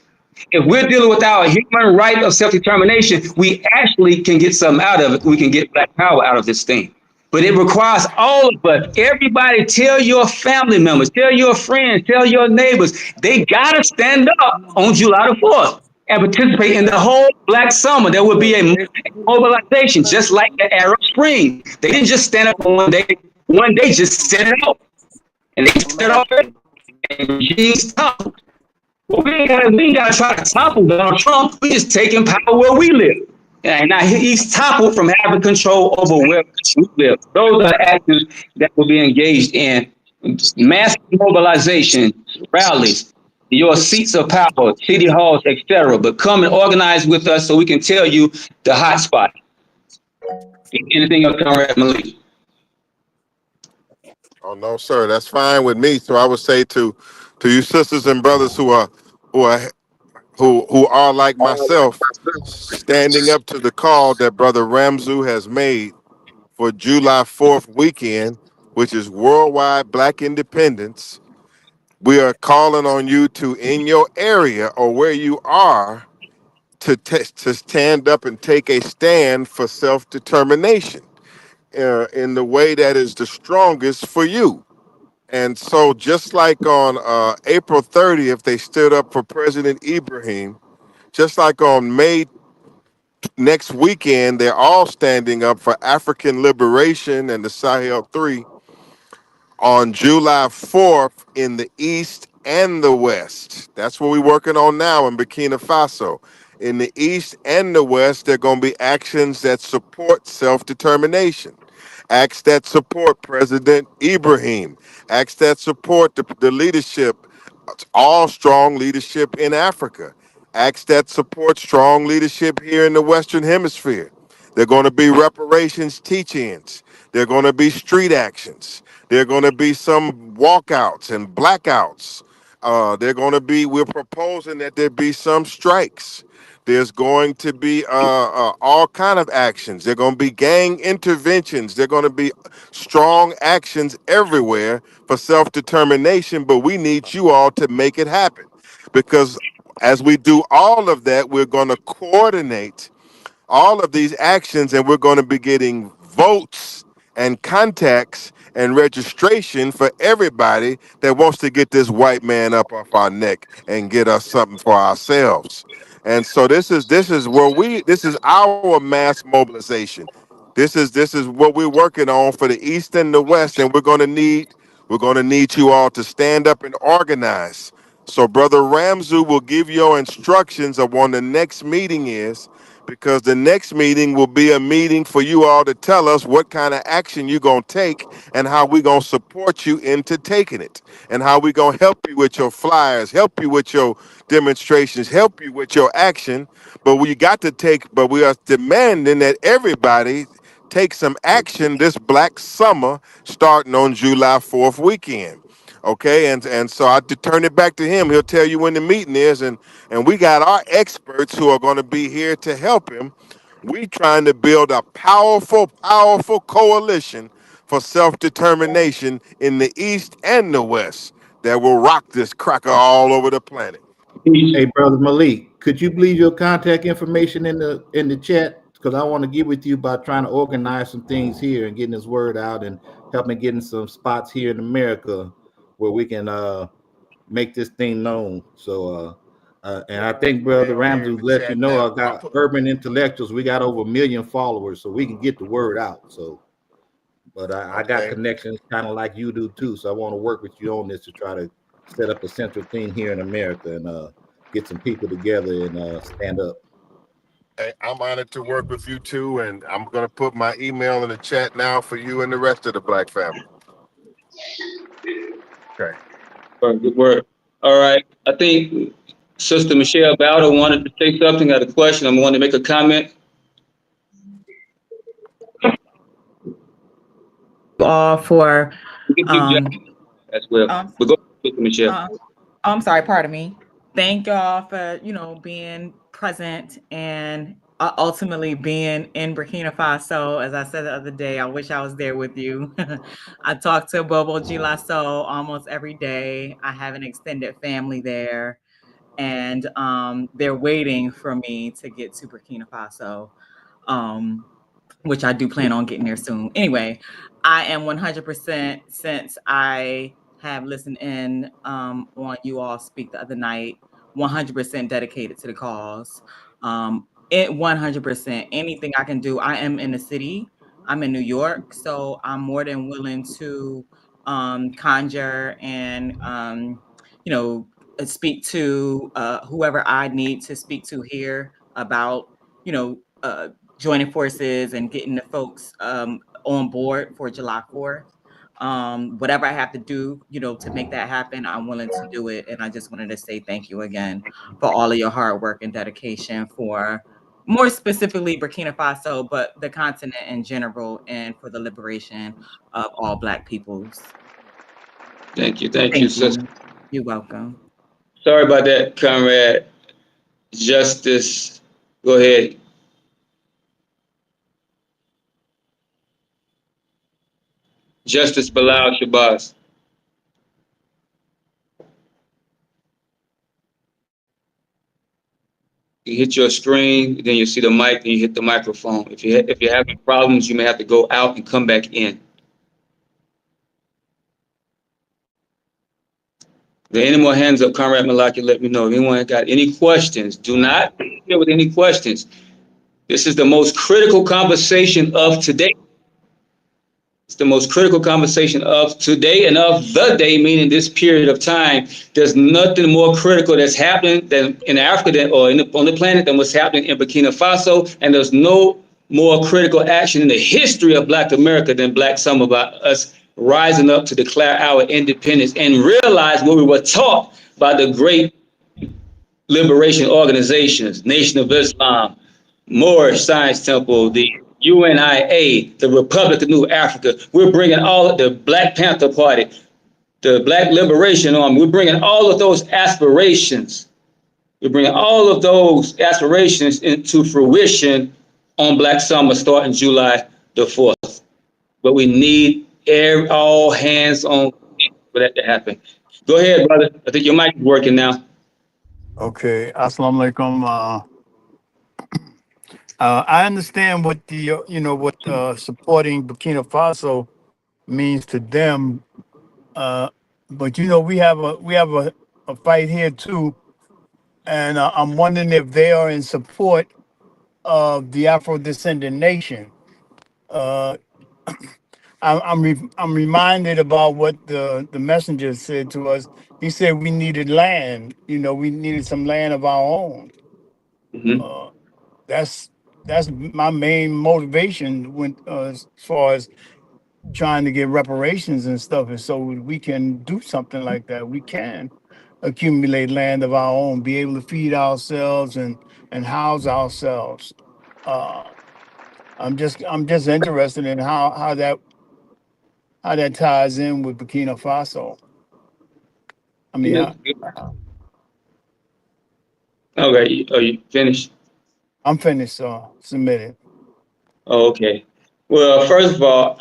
If we're dealing with our human right of self-determination, we actually can get something out of it. We can get Black power out of this thing. But it requires all of us. Everybody, tell your family members, tell your friends, tell your neighbors, they got to stand up on July the 4th. And participate in the whole Black Summer. There will be a mobilization, just like the Arab Spring. They didn't just stand up on one day just set it up. And they set up and regimes toppled. Well, we ain't gotta try to topple Donald Trump. We just taking power where we live. And now he's toppled from having control over where we live. Those are actions that will be engaged in mass mobilization, rallies, your seats of power, city halls, etc. But come and organize with us so we can tell you the hot spot. Anything else, Comrade Malik? Oh no, sir, that's fine with me. So I would say to you sisters and brothers who are like myself, standing up to the call that Brother Ramzu has made for July 4th weekend, which is worldwide Black independence. We are calling on you to, in your area or where you are, to stand up and take a stand for self-determination in the way that is the strongest for you. And so just like on April 30th, they stood up for President Ibrahim, just like on May next weekend, they're all standing up for African liberation and the Sahel 3 on July 4th in the East and the West. That's what we're working on now in Burkina Faso. In the East and the West, there are going to be actions that support self-determination, acts that support President Ibrahim, acts that support the leadership, all strong leadership in Africa, acts that support strong leadership here in the Western Hemisphere. There are going to be reparations teach-ins. There are going to be street actions. There are going to be some walkouts and blackouts. We're proposing that there be some strikes. There's going to be all kind of actions. There are going to be gang interventions. There are going to be strong actions everywhere for self-determination, but we need you all to make it happen. Because as we do all of that, we're going to coordinate all of these actions, and we're going to be getting votes and contacts and registration for everybody that wants to get this white man up off our neck and get us something for ourselves. And so this is our mass mobilization. This is what we're working on for the East and the West, and we're going to need you all to stand up and organize. So Brother Ramzu will give your instructions of when the next meeting is, because the next meeting will be a meeting for you all to tell us what kind of action you're going to take and how we're going to support you into taking it, and how we're going to help you with your flyers, help you with your demonstrations, help you with your action. But we are demanding that everybody take some action this Black Summer starting on July 4th weekend. Okay, and so I to turn it back to him. He'll tell you when the meeting is, and we got our experts who are going to be here to help him. We trying to build a powerful coalition for self-determination in the East and the West that will rock this cracker all over the planet. Hey, brother Malik, could you leave your contact information in the chat? Because I want to get with you about trying to organize some things here and getting this word out and helping getting some spots here in America where we can make this thing known. So and I think Brother Ramsey let you know I got urban intellectuals. We got over 1 million followers, so we can get the word out. So, but I got connections kind of like you do too. So I want to work with you on this to try to set up a central thing here in America and get some people together and stand up. Hey, I'm honored to work with you too, and I'm going to put my email in the chat now for you and the rest of the Black family. Okay. Good word. All right. I think Sister Michelle Bowder wanted to say something, got a question. I wanted to make a comment. For as well. But go ahead, Michelle. I'm sorry, pardon me. Thank y'all for being present and ultimately being in Burkina Faso. As I said the other day, I wish I was there with you. I talk to Bobo Gilasso almost every day. I have an extended family there, and they're waiting for me to get to Burkina Faso. Which I do plan on getting there soon. Anyway, I am 100%, since I have listened in on you all speak the other night, 100% dedicated to the cause. 100%, anything I can do. I am in the city. I'm in New York, so I'm more than willing to conjure and speak to whoever I need to speak to here about joining forces and getting the folks on board for July 4th. Whatever I have to do, to make that happen, I'm willing to do it. And I just wanted to say thank you again for all of your hard work and dedication for more specifically Burkina Faso, but the continent in general, and for the liberation of all Black peoples. Thank you. Thank you, sister. You're welcome. Sorry about that, comrade. Justice, go ahead. Justice Bilal Shabazz. You hit your screen, then you see the mic, then you hit the microphone. If you're having problems, you may have to go out and come back in. If there are any more hands up, Comrade Malik, let me know. If anyone got any questions, do not deal with any questions. This is the most critical conversation of today. It's the most critical conversation of today and of the day, meaning this period of time. There's nothing more critical that's happening than in Africa on the planet than what's happening in Burkina Faso. And there's no more critical action in the history of Black America than Black Summer, by us rising up to declare our independence and realize what we were taught by the great liberation organizations, Nation of Islam, Moorish Science Temple, the UNIA, the Republic of New Africa. We're bringing all of the Black Panther Party, the Black Liberation Army. We're bringing all of those aspirations. We're bringing all of those aspirations into fruition on Black Summer starting July the 4th. But we need all hands on for that to happen. Go ahead, brother. I think your mic is working now. Okay. Assalamu alaikum. I understand what supporting Burkina Faso means to them, but we have a fight here too, and I'm wondering if they are in support of the Afro-descendant nation. I'm reminded about what the messenger said to us. He said we needed land. We needed some land of our own. Mm-hmm. That's my main motivation when as far as trying to get reparations and stuff, and so we can do something like that. We can accumulate land of our own, be able to feed ourselves and house ourselves. I'm just interested in how that ties in with Burkina Faso. I mean, okay, are you finished? I'm finished, so submitted. Oh, okay. Well, first of all,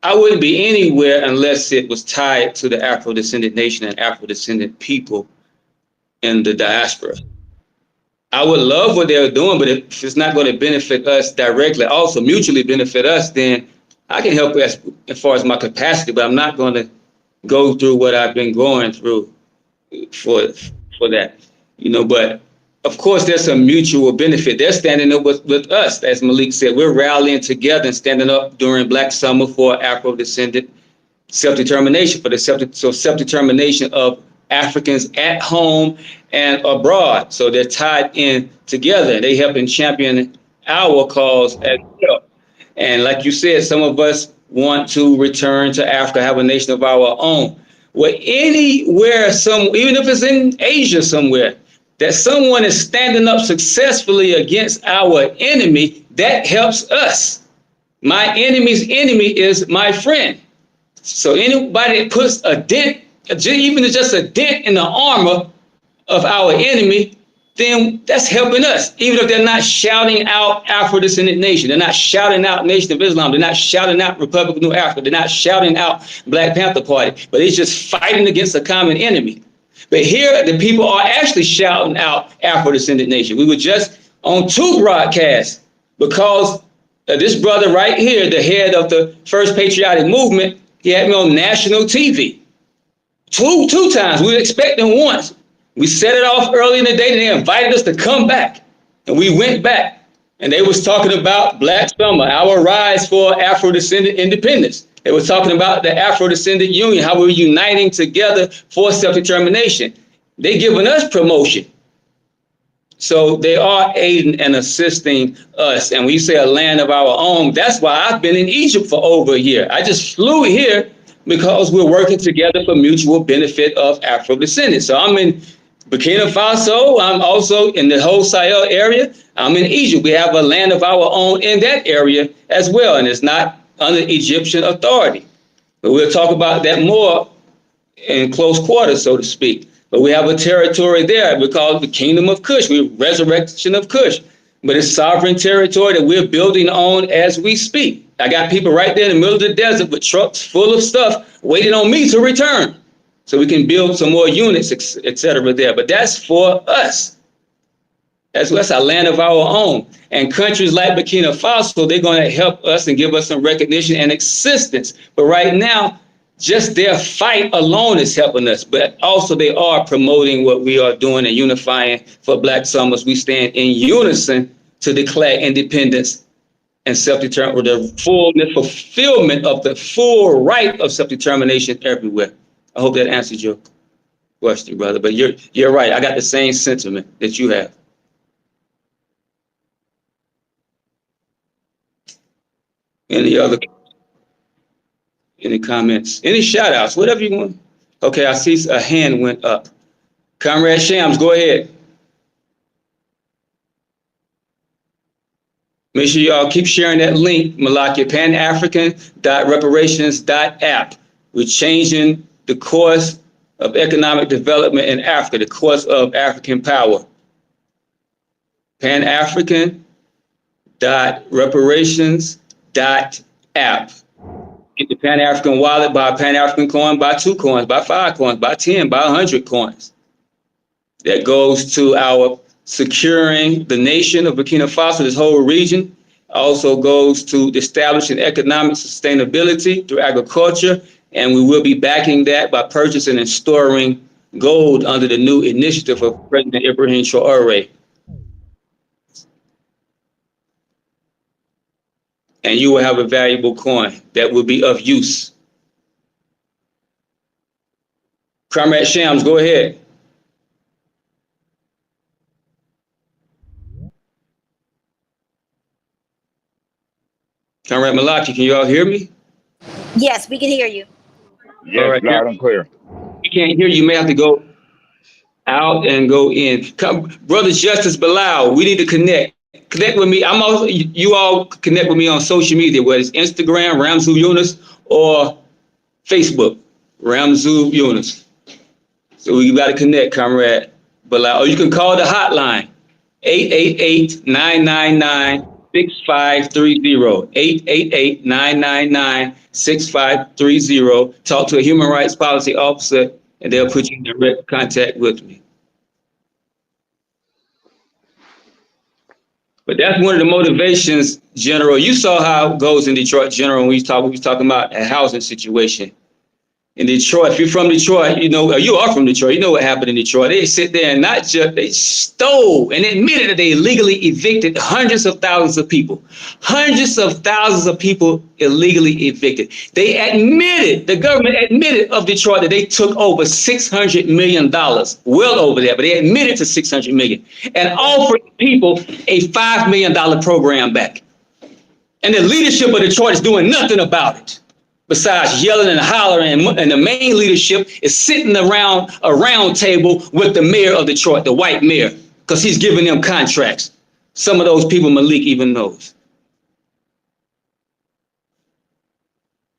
I wouldn't be anywhere unless it was tied to the Afro-descendant nation and Afro-descendant people in the diaspora. I would love what they're doing, but if it's not going to benefit us directly, also mutually benefit us, then I can help as far as my capacity, but I'm not going to go through what I've been going through for that, but of course, there's some mutual benefit. They're standing up with us, as Malik said. We're rallying together and standing up during Black Summer for Afro-descendant self-determination, for the self-determination of Africans at home and abroad. So they're tied in together. They help and champion our cause as well. And like you said, some of us want to return to Africa, have a nation of our own. Well, anywhere, even if it's in Asia somewhere, that someone is standing up successfully against our enemy, that helps us. My enemy's enemy is my friend. So anybody that puts a dent, even just a dent in the armor of our enemy, then that's helping us. Even if they're not shouting out Afro-descendant nation, they're not shouting out Nation of Islam, they're not shouting out Republic of New Africa, they're not shouting out Black Panther Party, but it's just fighting against a common enemy. But here, the people are actually shouting out Afro-descendant nation. We were just on 2 broadcasts because this brother right here, the head of the First Patriotic Movement, he had me on national TV. Two times. We were expecting once. We set it off early in the day, and they invited us to come back. And we went back. And they was talking about Black Summer, our rise for Afro-descendant independence. They were talking about the Afro-descendant union, how we're uniting together for self-determination. They giving us promotion. So they are aiding and assisting us. And when you say a land of our own, that's why I've been in Egypt for over a year. I just flew here because we're working together for mutual benefit of Afro-descendants. So I'm in Burkina Faso. I'm also in the whole Sahel area. I'm in Egypt. We have a land of our own in that area as well. And it's not under Egyptian authority. But we'll talk about that more in close quarters, so to speak. But we have a territory there. We call it the Kingdom of Kush. We're resurrection of Kush. But it's sovereign territory that we're building on as we speak. I got people right there in the middle of the desert with trucks full of stuff waiting on me to return so we can build some more units, et cetera there. But that's for us. That's our land of our own. And countries like Burkina Faso, they're going to help us and give us some recognition and assistance. But right now, just their fight alone is helping us. But also they are promoting what we are doing and unifying for Black Summers. We stand in unison to declare independence and self-determination, or the fullness, fulfillment of the full right of self-determination everywhere. I hope that answers your question, brother. But you're right. I got the same sentiment that you have. Any comments? Any shout outs? Whatever you want. Okay, I see a hand went up. Comrade Shams, go ahead. Make sure y'all keep sharing that link, Malaki, PanAfrican.reparations.app. We're changing the course of economic development in Africa, the course of African power. PanAfrican.reparations.app. Get the Pan-African wallet, buy a Pan-African coin, buy 2 coins, buy 5 coins, buy 10, buy 100 coins. That goes to our securing the nation of Burkina Faso, this whole region. Also goes to establishing economic sustainability through agriculture, and we will be backing that by purchasing and storing gold under the new initiative of President Ibrahim Traore. And you will have a valuable coin that will be of use. Comrade Shams, go ahead. Comrade Malaki, can you all hear me? Yes, we can hear you. Yes, all right, loud and clear. We can't hear you. You may have to go out and go in. Brother Justice Bilal, we need to connect. Connect with me. I'm also, you all connect with me on social media, whether it's Instagram, Ramzu Yunus, or Facebook, Ramzu Yunus. So we got to connect, Comrade Bilal. Or you can call the hotline, 888-999-6530, 888-999-6530. Talk to a human rights policy officer, and they'll put you in direct contact with me. But that's one of the motivations, General. You saw how it goes in Detroit, General, when we was talking about a housing situation. In Detroit, if you're from Detroit, you know, you are from Detroit, you know what happened in Detroit. They sit there and they stole and admitted that they illegally evicted hundreds of thousands of people. Hundreds of thousands of people illegally evicted. They admitted, the government admitted of Detroit that they took over $600 million, well over there, but they admitted to $600 million and offered people a $5 million program back. And the leadership of Detroit is doing nothing about it, besides yelling and hollering, and the main leadership is sitting around a round table with the mayor of Detroit, the white mayor, because he's giving them contracts. Some of those people Malik even knows.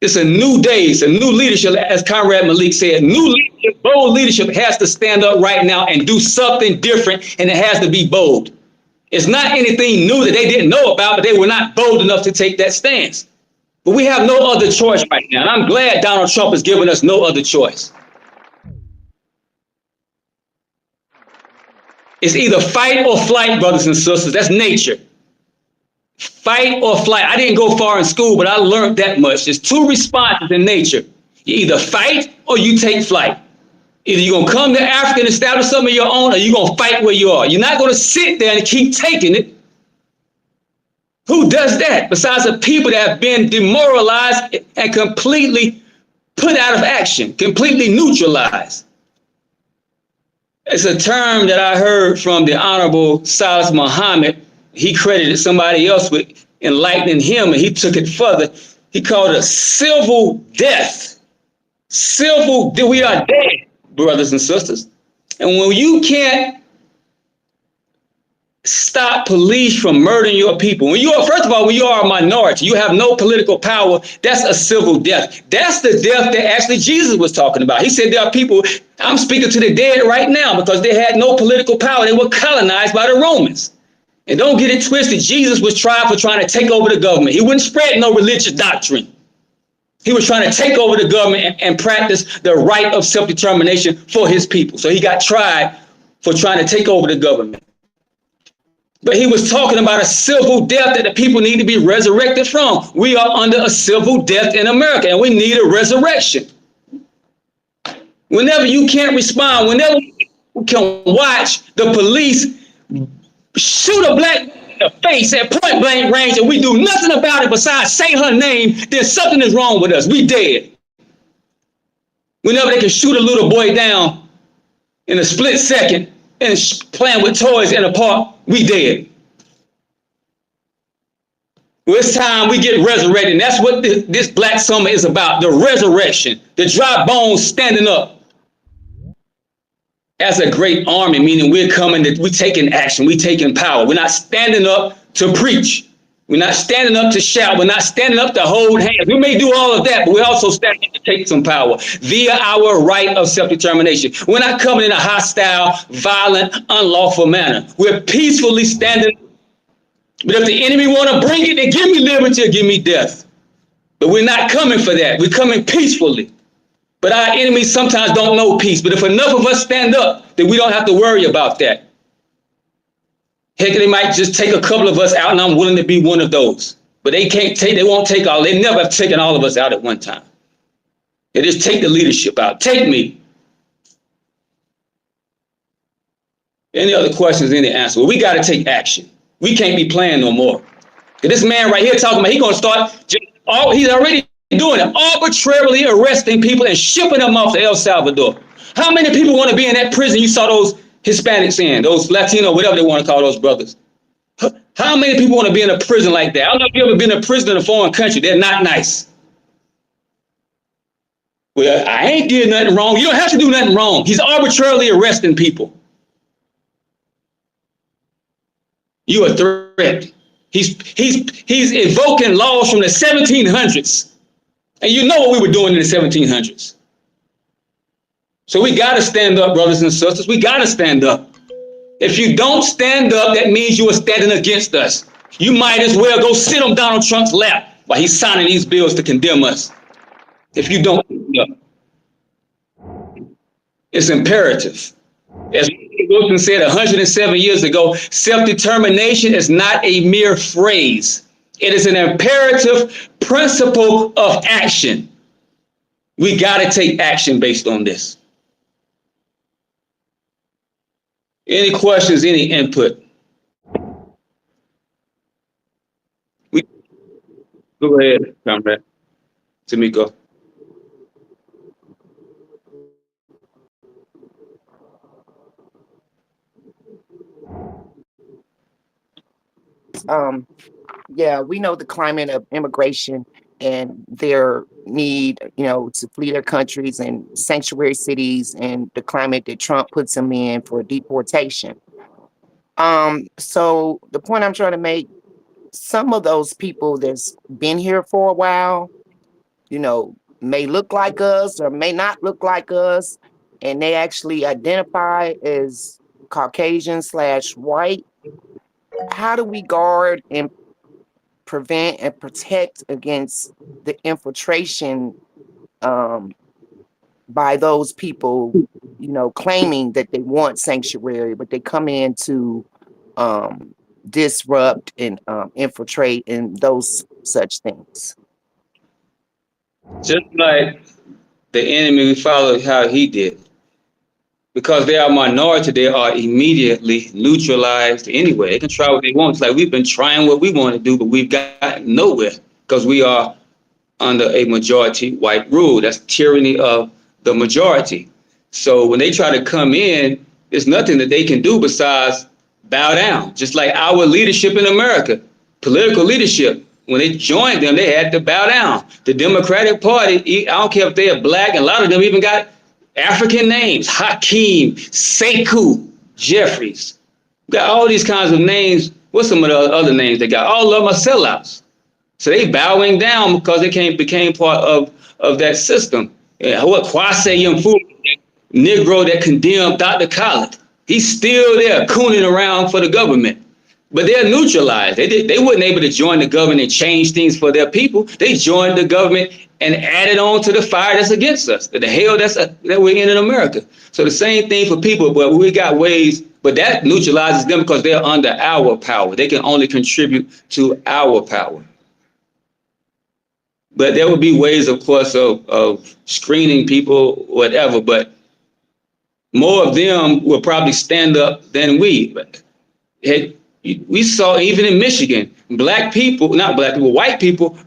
It's a new day, it's a new leadership, as Comrade Malik said. New leadership, bold leadership has to stand up right now and do something different, and it has to be bold. It's not anything new that they didn't know about, but they were not bold enough to take that stance. But we have no other choice right now. And I'm glad Donald Trump has given us no other choice. It's either fight or flight, brothers and sisters. That's nature. Fight or flight. I didn't go far in school, but I learned that much. There's 2 responses in nature. You either fight or you take flight. Either you're going to come to Africa and establish something of your own, or you're going to fight where you are. You're not going to sit there and keep taking it. Who does that besides the people that have been demoralized and completely put out of action, completely neutralized? It's a term that I heard from the Honorable Salas Muhammad. He credited somebody else with enlightening him, and he took it further. He called it a civil death. We are dead, brothers and sisters. And when you can't stop police from murdering your people, when you are, first of all, when you are a minority, you have no political power, that's a civil death. That's the death that actually Jesus was talking about. He said there are people, I'm speaking to the dead right now, because they had no political power. They were colonized by the Romans. And don't get it twisted, Jesus was tried for trying to take over the government. He wouldn't spread no religious doctrine. He was trying to take over the government and practice the right of self-determination for his people. So he got tried for trying to take over the government. But he was talking about a civil death that the people need to be resurrected from. We are under a civil death in America, and we need a resurrection. Whenever you can't respond, whenever you can watch the police shoot a black the face at point blank range and we do nothing about it besides say her name, then something is wrong with us. We dead. Whenever they can shoot a little boy down in a split second and playing with toys in a park, we dead. Well, it's time we get resurrected. And that's what this Black Summer is about, the resurrection, the dry bones standing up as a great army, meaning we're taking action, we're taking power. We're not standing up to preach. We're not standing up to shout. We're not standing up to hold hands. We may do all of that, but we're also standing up to take some power via our right of self-determination. We're not coming in a hostile, violent, unlawful manner. We're peacefully standing. But if the enemy want to bring it, then give me liberty or give me death. But we're not coming for that. We're coming peacefully. But our enemies sometimes don't know peace. But if enough of us stand up, then we don't have to worry about that. Heck, they might just take a couple of us out, and I'm willing to be one of those. But they won't take all. They never have taken all of us out at one time. They just take the leadership out. Take me. Any other questions, any answer? Well, we got to take action. We can't be playing no more. This man right here talking about he's going to start, he's already doing it, arbitrarily arresting people and shipping them off to El Salvador. How many people want to be in that prison you saw those Hispanics in, those Latino, whatever they want to call those brothers? How many people want to be in a prison like that? I don't know if you've ever been in a prison in a foreign country. They're not nice. Well, I ain't did nothing wrong. You don't have to do nothing wrong. He's arbitrarily arresting people. You a threat. He's evoking laws from the 1700s. And you know what we were doing in the 1700s. So we got to stand up, brothers and sisters. We got to stand up. If you don't stand up, that means you are standing against us. You might as well go sit on Donald Trump's lap while he's signing these bills to condemn us. If you don't stand up. It's imperative. As Wilson said 107 years ago, self-determination is not a mere phrase. It is an imperative principle of action. We got to take action based on this. Any questions, any input? Go ahead, comrade. Tamiko. Yeah, we know the climate of immigration and their need, to flee their countries and sanctuary cities and the climate that Trump puts them in for deportation. So the point I'm trying to make, some of those people that's been here for a while, may look like us or may not look like us, and they actually identify as Caucasian/white. How do we guard and prevent and protect against the infiltration by those people, claiming that they want sanctuary, but they come in to disrupt and infiltrate and those such things? Just like the enemy, we follow how he did. Because they are a minority, they are immediately neutralized anyway. They can try what they want. It's like we've been trying what we want to do, but we've got nowhere because we are under a majority white rule. That's tyranny of the majority. So when they try to come in, there's nothing that they can do besides bow down. Just like our leadership in America, political leadership, when they joined them, they had to bow down. The Democratic Party, I don't care if they're black, and a lot of them even got African names, Hakeem, Sekou, Jeffries. Got all these kinds of names. What's some of the other names they got? All of them are sellouts. So they bowing down because they became part of that system. What Kwasi Yamfu, Negro that condemned Dr. Khaled, he's still there cooning around for the government. But they're neutralized. They weren't able to join the government and change things for their people. They joined the government and added on to the fire that's against us, the hell that we're in America. So the same thing for people, but we got ways, but that neutralizes them because they're under our power. They can only contribute to our power. But there would be ways, of course, of screening people, whatever, but more of them will probably stand up than we. But hey, We saw even in Michigan, white people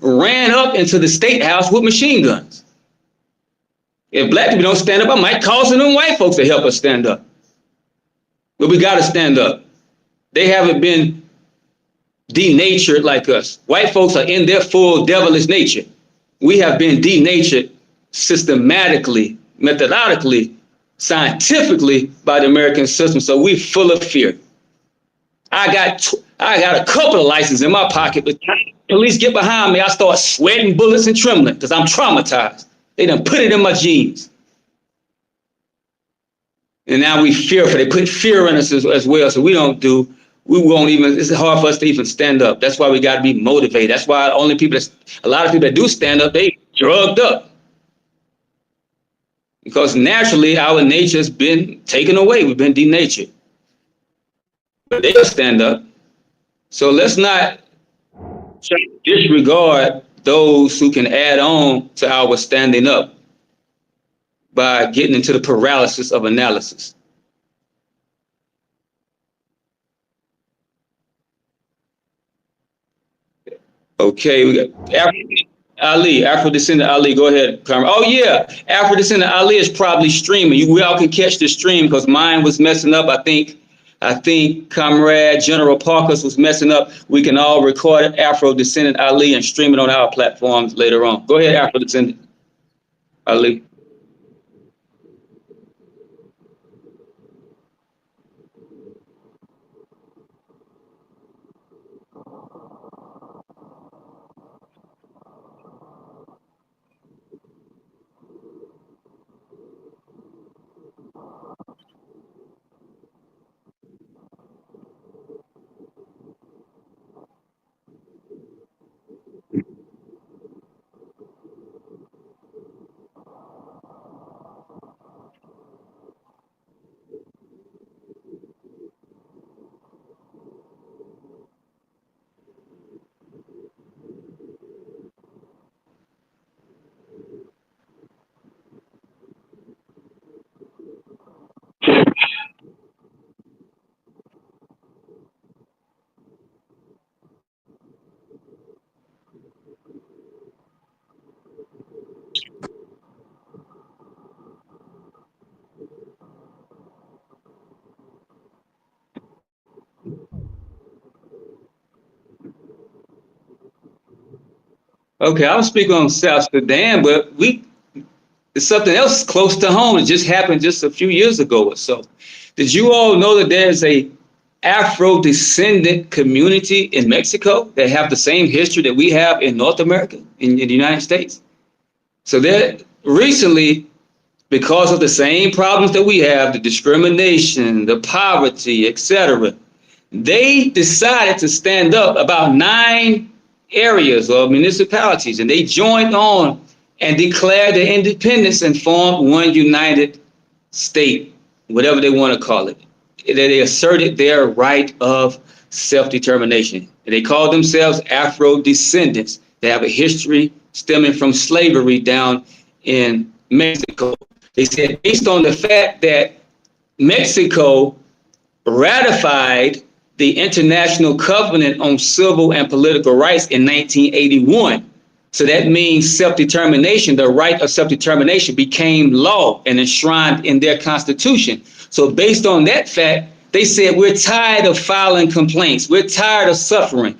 ran up into the state house with machine guns. If black people don't stand up, I might call some of them white folks to help us stand up. But we got to stand up. They haven't been denatured like us. White folks are in their full devilish nature. We have been denatured systematically, methodically, scientifically by the American system. So we're full of fear. I got a couple of licenses in my pocket, but police get behind me, I start sweating bullets and trembling because I'm traumatized. They done put it in my genes. And now we fearful. They put fear in us as well. So we won't even, it's hard for us to even stand up. That's why we got to be motivated. That's why a lot of people that do stand up, they drugged up. Because naturally our nature has been taken away. We've been denatured. But they'll stand up. So let's not disregard those who can add on to our standing up by getting into the paralysis of analysis. Okay, we got Afro-descendant Ali. Go ahead, Carmen. Oh yeah, Afro-descendant Ali is probably streaming. We all can catch the stream because mine was messing up. I think Comrade General Parker's was messing up. We can all record Afro-descendant Ali and stream it on our platforms later on. Go ahead, Afro-descendant Ali. Okay, I'll speak on South Sudan, but it's something else close to home. It just happened just a few years ago or so. Did you all know that there's a Afro-descendant community in Mexico that have the same history that we have in North America, in the United States? So that recently, because of the same problems that we have, the discrimination, the poverty, etc., they decided to stand up about 9 areas or municipalities, and they joined on and declared their independence and formed one united state, whatever they want to call it. They asserted their right of self-determination. They call themselves Afro-descendants. They have a history stemming from slavery down in Mexico. They said based on the fact that Mexico ratified the International Covenant on Civil and Political Rights in 1981. So that means self-determination, the right of self-determination became law and enshrined in their constitution. So based on that fact, they said, we're tired of filing complaints. We're tired of suffering.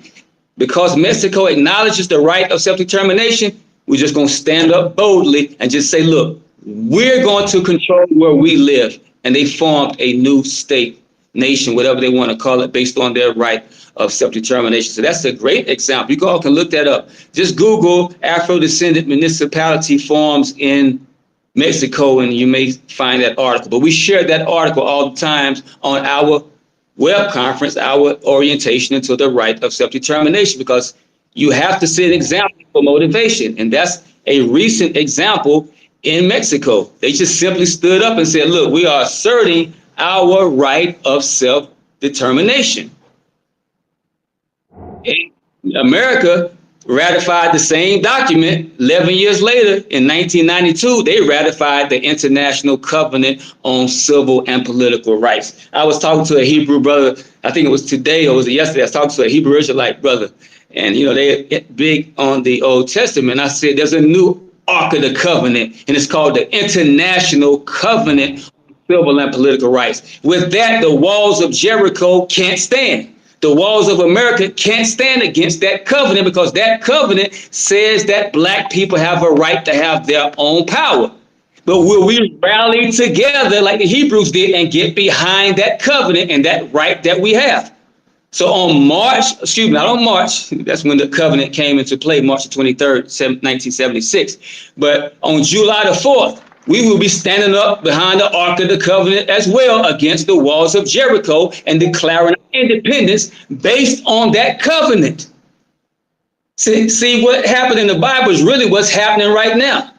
Because Mexico acknowledges the right of self-determination, we're just going to stand up boldly and just say, look, we're going to control where we live. And they formed a new state, nation, whatever they want to call it, based on their right of self-determination. So that's a great example. You all can look that up. Just Google Afro-descendant municipality forms in Mexico, and you may find that article. But we share that article all the times on our web conference, our orientation into the right of self-determination, because you have to set an example for motivation. And that's a recent example in Mexico. They just simply stood up and said, look, we are asserting our right of self-determination. In America, ratified the same document 11 years later. In 1992, they ratified the International Covenant on Civil and Political Rights. I was talking to a Hebrew brother, I think it was today or was it yesterday, I was talking to a Hebrew Israelite brother, and they're big on the Old Testament. I said, there's a new Ark of the Covenant, and it's called the International Covenant on Civil and Political Rights. With that, the walls of Jericho can't stand. The walls of America can't stand against that covenant, because that covenant says that black people have a right to have their own power. But will we rally together like the Hebrews did and get behind that covenant and that right that we have? So on not on March, that's when the covenant came into play, March 23rd, 1976. But on July the 4th, we will be standing up behind the Ark of the Covenant as well against the walls of Jericho and declaring independence based on that covenant. See, what happened in the Bible is really what's happening right now.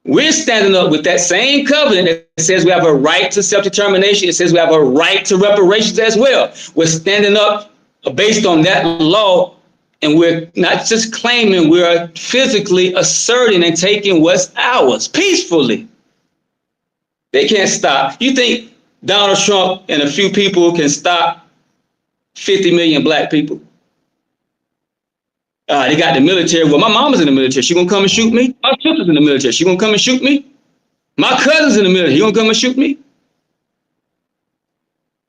We're standing up with that same covenant that says we have a right to self-determination. It says we have a right to reparations as well. We're standing up based on that law, and we're not just claiming, we're physically asserting and taking what's ours peacefully. They can't stop. You think Donald Trump and a few people can stop 50 million black people? They got the military. Well, my mama's in the military. She gonna come and shoot me? My sister's in the military. She gonna come and shoot me? My cousin's in the military. He gonna come and shoot me?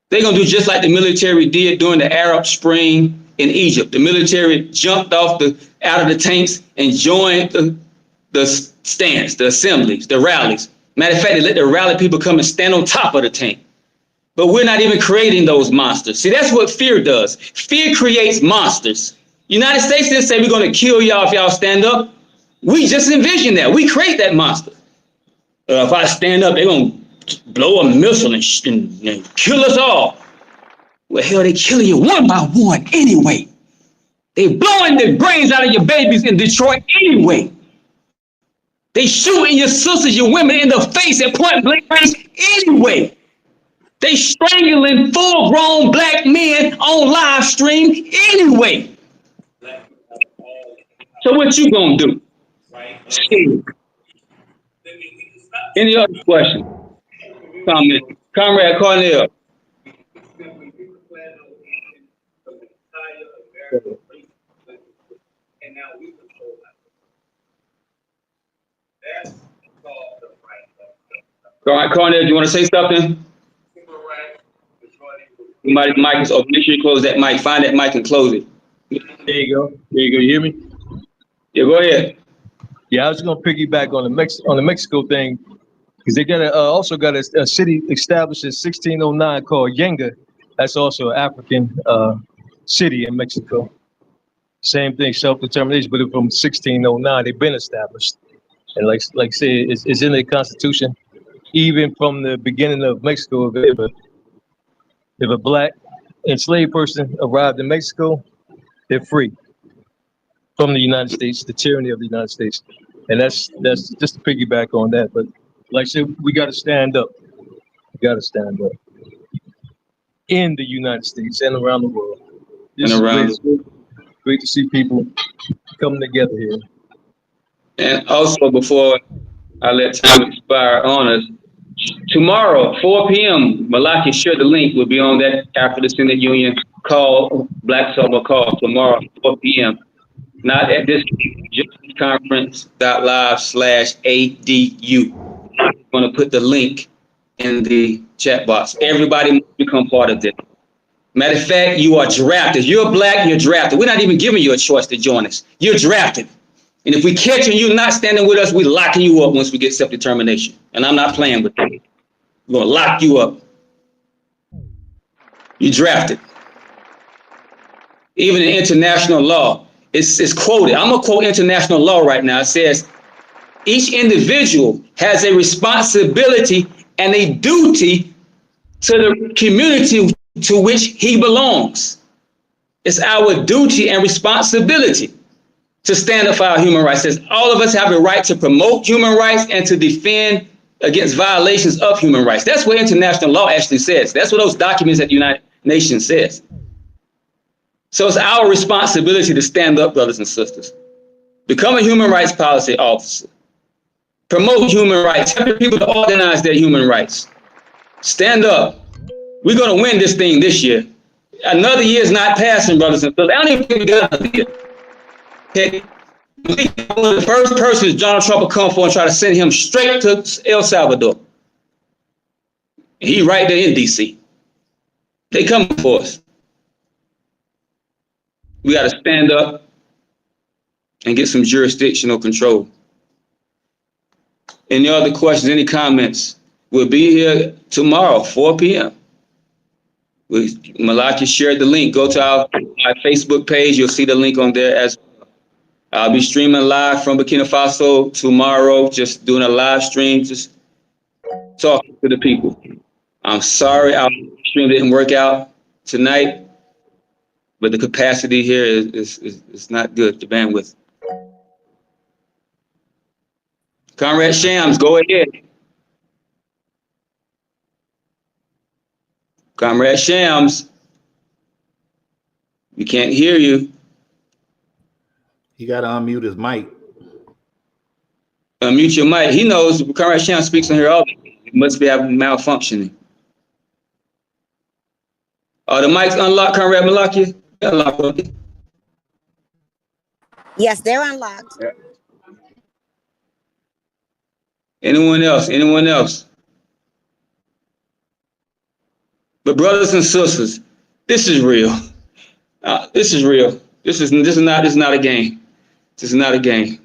They gonna do just like the military did during the Arab Spring in Egypt. The military jumped out of the tanks and joined the stands, the assemblies, the rallies. Matter of fact, they let the rally people come and stand on top of the tank. But we're not even creating those monsters. See, that's what fear does. Fear creates monsters. United States didn't say we're going to kill y'all if y'all stand up. We just envision that. We create that monster. If I stand up, they're going to blow a missile and kill us all. Well, hell, they killing you one by one anyway. They blowing the brains out of your babies in Detroit anyway. They shooting your sisters, your women in the face at point blank range anyway. They strangling full-grown black men on live stream anyway. So what you gonna do? Any other question? Comment. Comrade Cornell. All right, Cornell, do you want to say something? Somebody's mic is open. Make sure you close that mic. Find that mic and close it. There you go. There you go. You hear me? Yeah, go ahead. Yeah, I was going to piggyback on the Mexico thing, because they got also got a city established in 1609 called Yenga. That's also an African city in Mexico. Same thing, self-determination, but from 1609 they've been established, and like I say, it's in the Constitution. Even from the beginning of Mexico, if a black enslaved person arrived in Mexico, they're free from the United States, the tyranny of the United States. And that's just to piggyback on that. But like I said, we got to stand up. We got to stand up in the United States and around the world. Great to see people coming together here. And also, before I let time expire on us, tomorrow, 4 p.m., Malik, share the link. Will be on that after the Senate Union call, Black Summer call tomorrow, 4 p.m. Not at this conference.live/ADU. I'm going to put the link in the chat box. Everybody must become part of this. Matter of fact, you are drafted. If you're black, you're drafted. We're not even giving you a choice to join us. You're drafted. And if we catch you not standing with us, we're locking you up once we get self-determination. And I'm not playing with that. We're going to lock you up. You're drafted. Even in international law, it's quoted. I'm going to quote international law right now. It says, each individual has a responsibility and a duty to the community to which he belongs. It's our duty and responsibility to stand up for our human rights. It says all of us have a right to promote human rights and to defend against violations of human rights. That's what international law actually says. That's what those documents at the United Nations says. So it's our responsibility to stand up, brothers and sisters. Become a human rights policy officer. Promote human rights. Help people to organize their human rights. Stand up. We're going to win this thing this year. Another year is not passing, brothers and sisters. I don't even think we got another year. Okay? One of the first persons Donald Trump will come for and try to send him straight to El Salvador. And he right there in D.C. They coming for us. We got to stand up and get some jurisdictional control. Any other questions, any comments? We'll be here tomorrow, 4 p.m. Malik shared the link. Go to our Facebook page. You'll see the link on there as well. I'll be streaming live from Burkina Faso tomorrow, just doing a live stream, just talking to the people. I'm sorry our stream didn't work out tonight, but the capacity here is not good, the bandwidth. Comrade Shams, go ahead. Comrade Shams, we can't hear you. He got to unmute his mic. Unmute your mic. He knows Comrade Shams speaks on here all the time. It must be malfunctioning. Are the mics unlocked, Comrade Malakia? Unlocked. Yes, they're unlocked. Yeah. Anyone else? Anyone else? But brothers and sisters, this is real. This is real. This is not a game. This is not a game.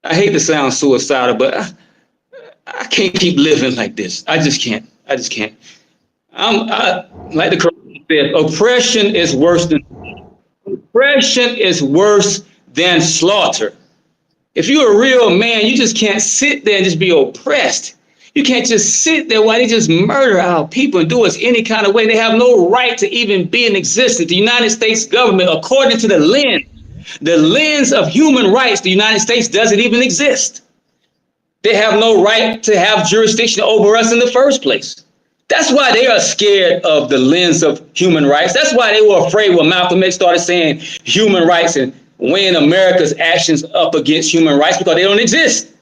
I hate to sound suicidal, but I can't keep living like this. I just can't. I just can't. Like the Quran says, oppression is worse than slaughter. If you're a real man, you just can't sit there and just be oppressed. You can't just sit there while they just murder our people and do us any kind of way. They have no right to even be in existence. The United States government, according to the lens of human rights, the United States doesn't even exist. They have no right to have jurisdiction over us in the first place. That's why they are scared of the lens of human rights. That's why they were afraid when Malcolm X started saying human rights and weighing America's actions up against human rights, because they don't exist.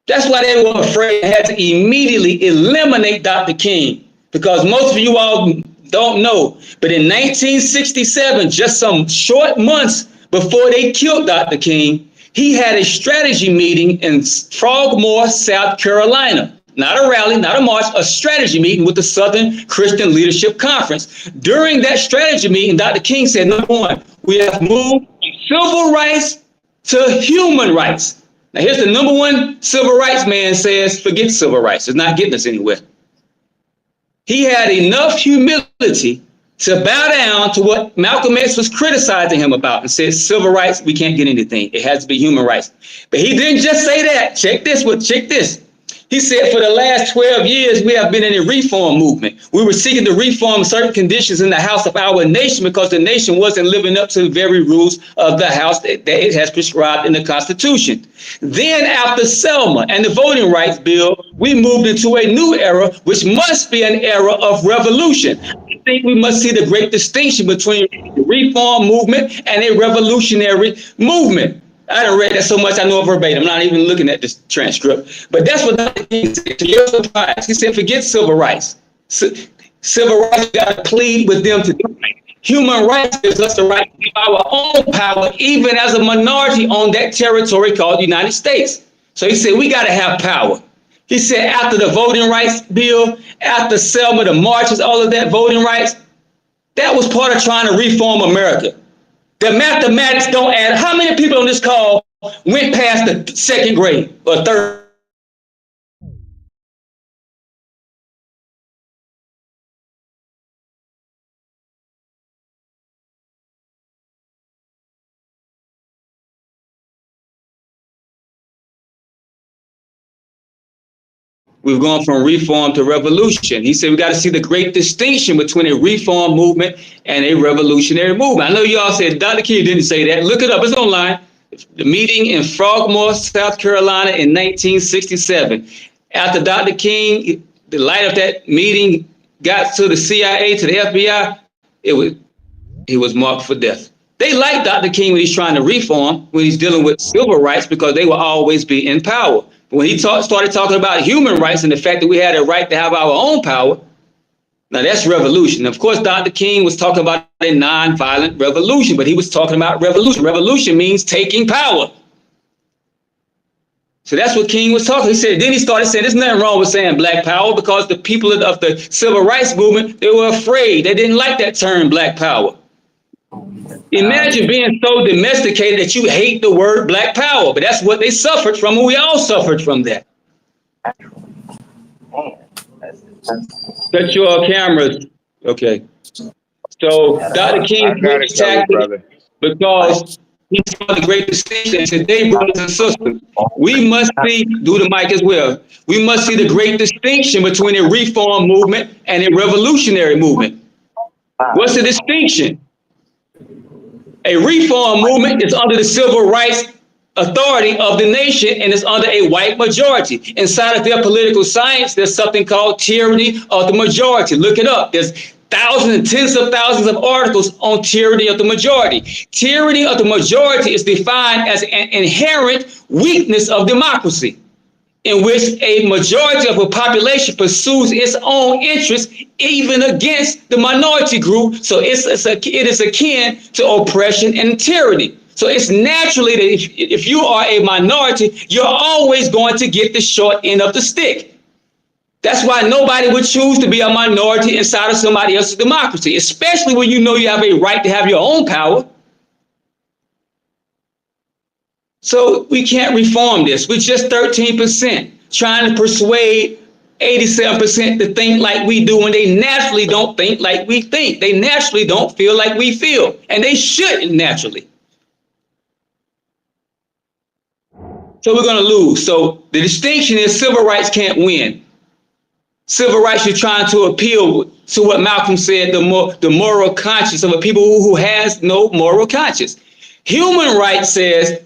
That's why they were afraid and had to immediately eliminate Dr. King, because most of you all don't know, but in 1967, just some short months before they killed Dr. King, he had a strategy meeting in Frogmore, South Carolina. Not a rally, not a march, a strategy meeting with the Southern Christian Leadership Conference. During that strategy meeting, Dr. King said, number one, we have moved from civil rights to human rights. Now, here's the number one civil rights man says, forget civil rights. It's not getting us anywhere. He had enough humility to bow down to what Malcolm X was criticizing him about and said, civil rights, we can't get anything. It has to be human rights. But he didn't just say that. Check this. He said, for the last 12 years, we have been in a reform movement. We were seeking to reform certain conditions in the house of our nation because the nation wasn't living up to the very rules of the house that it has prescribed in the Constitution. Then after Selma and the Voting Rights Bill, we moved into a new era, which must be an era of revolution. I think we must see the great distinction between the reform movement and a revolutionary movement. I done read that so much, I know it verbatim. I'm not even looking at this transcript. But that's what Dr. King said. To your surprise, he said, forget civil rights. Civil rights, got to plead with them to do it. Human rights gives us the right to have our own power, even as a minority on that territory called the United States. So he said, we got to have power. He said, after the Voting Rights Bill, after Selma, the marches, all of that voting rights, that was part of trying to reform America. The mathematics don't add. How many people on this call went past the second grade or third? We've gone from reform to revolution. He said we got to see the great distinction between a reform movement and a revolutionary movement. I know you all said Dr. King didn't say that. Look it up. It's online. The meeting in Frogmore, South Carolina in 1967. After Dr. King, the light of that meeting got to the CIA, to the FBI, he was marked for death. They like Dr. King when he's trying to reform, when he's dealing with civil rights, because they will always be in power. But when he started talking about human rights and the fact that we had a right to have our own power, now that's revolution. Of course, Dr. King was talking about a nonviolent revolution, but he was talking about revolution. Revolution means taking power. So that's what King was talking. He said, then he started saying, there's nothing wrong with saying black power, because the people of the civil rights movement, they were afraid. They didn't like that term, black power. Imagine being so domesticated that you hate the word black power, but that's what they suffered from, and we all suffered from that. Cut your cameras. Okay. So Dr. King switched tactics because he saw the great distinction. Today, brothers and sisters, we must see, do the mic as well, we must see the great distinction between a reform movement and a revolutionary movement. What's the distinction? A reform movement is under the civil rights authority of the nation and is under a white majority. Inside of their political science, there's something called tyranny of the majority. Look it up. There's thousands and tens of thousands of articles on tyranny of the majority. Tyranny of the majority is defined as an inherent weakness of democracy, in which a majority of a population pursues its own interests, even against the minority group. So it is akin to oppression and tyranny. So it's naturally that if you are a minority, you're always going to get the short end of the stick. That's why nobody would choose to be a minority inside of somebody else's democracy, especially when you know you have a right to have your own power. So we can't reform this. We're just 13% trying to persuade 87% to think like we do when they naturally don't think like we think. They naturally don't feel like we feel, and they shouldn't naturally. So we're going to lose. So the distinction is civil rights can't win. Civil rights, you're trying to appeal to what Malcolm said, the moral conscience of a people who has no moral conscience. Human rights says,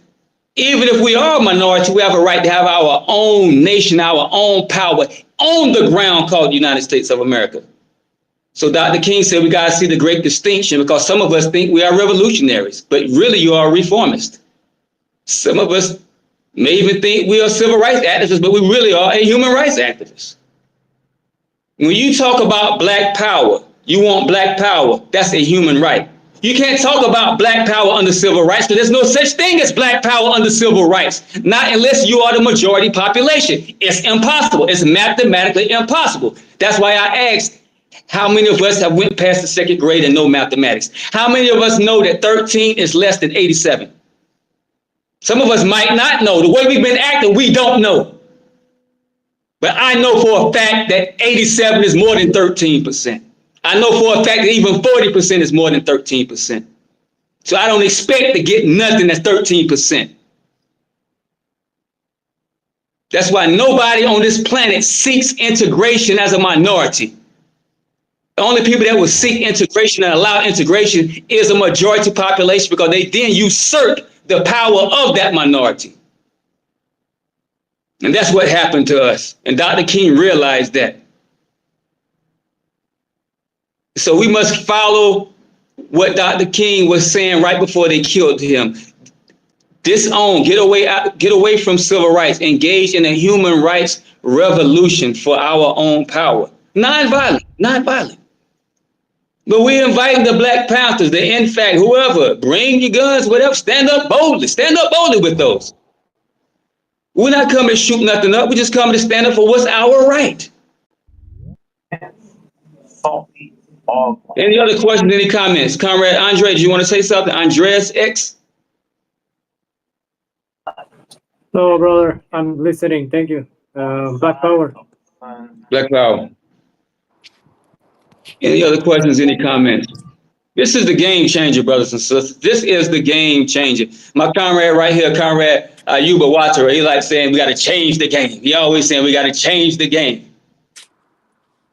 even if we are a minority, we have a right to have our own nation, our own power on the ground called the United States of America. So Dr. King said we got to see the great distinction, because some of us think we are revolutionaries, but really you are reformists. Some of us may even think we are civil rights activists, but we really are a human rights activist. When you talk about black power, you want black power, that's a human right. You can't talk about black power under civil rights, because there's no such thing as black power under civil rights, not unless you are the majority population. It's impossible. It's mathematically impossible. That's why I asked, how many of us have went past the second grade and know mathematics? How many of us know that 13 is less than 87? Some of us might not know. The way we've been acting, we don't know. But I know for a fact that 87 is more than 13%. I know for a fact that even 40% is more than 13%. So I don't expect to get nothing that's 13%. That's why nobody on this planet seeks integration as a minority. The only people that will seek integration and allow integration is a majority population, because they then usurp the power of that minority. And that's what happened to us. And Dr. King realized that. So we must follow what Dr. King was saying right before they killed him. Disown, get away from civil rights, engage in a human rights revolution for our own power. Non-violent. But we invite the Black Panthers, the NFAC, whoever, bring your guns, whatever, stand up boldly with those. We're not coming to shoot nothing up. We're just coming to stand up for what's our right. Any other questions, any comments? Comrade Andre, do you want to say something? Andreas X? No, brother, I'm listening. Thank you. Black Power. Black Power. Any other questions, any comments? This is the game changer, brothers and sisters. This is the game changer. My comrade right here, Comrade Ajabu, he likes saying we got to change the game. He always saying we got to change the game.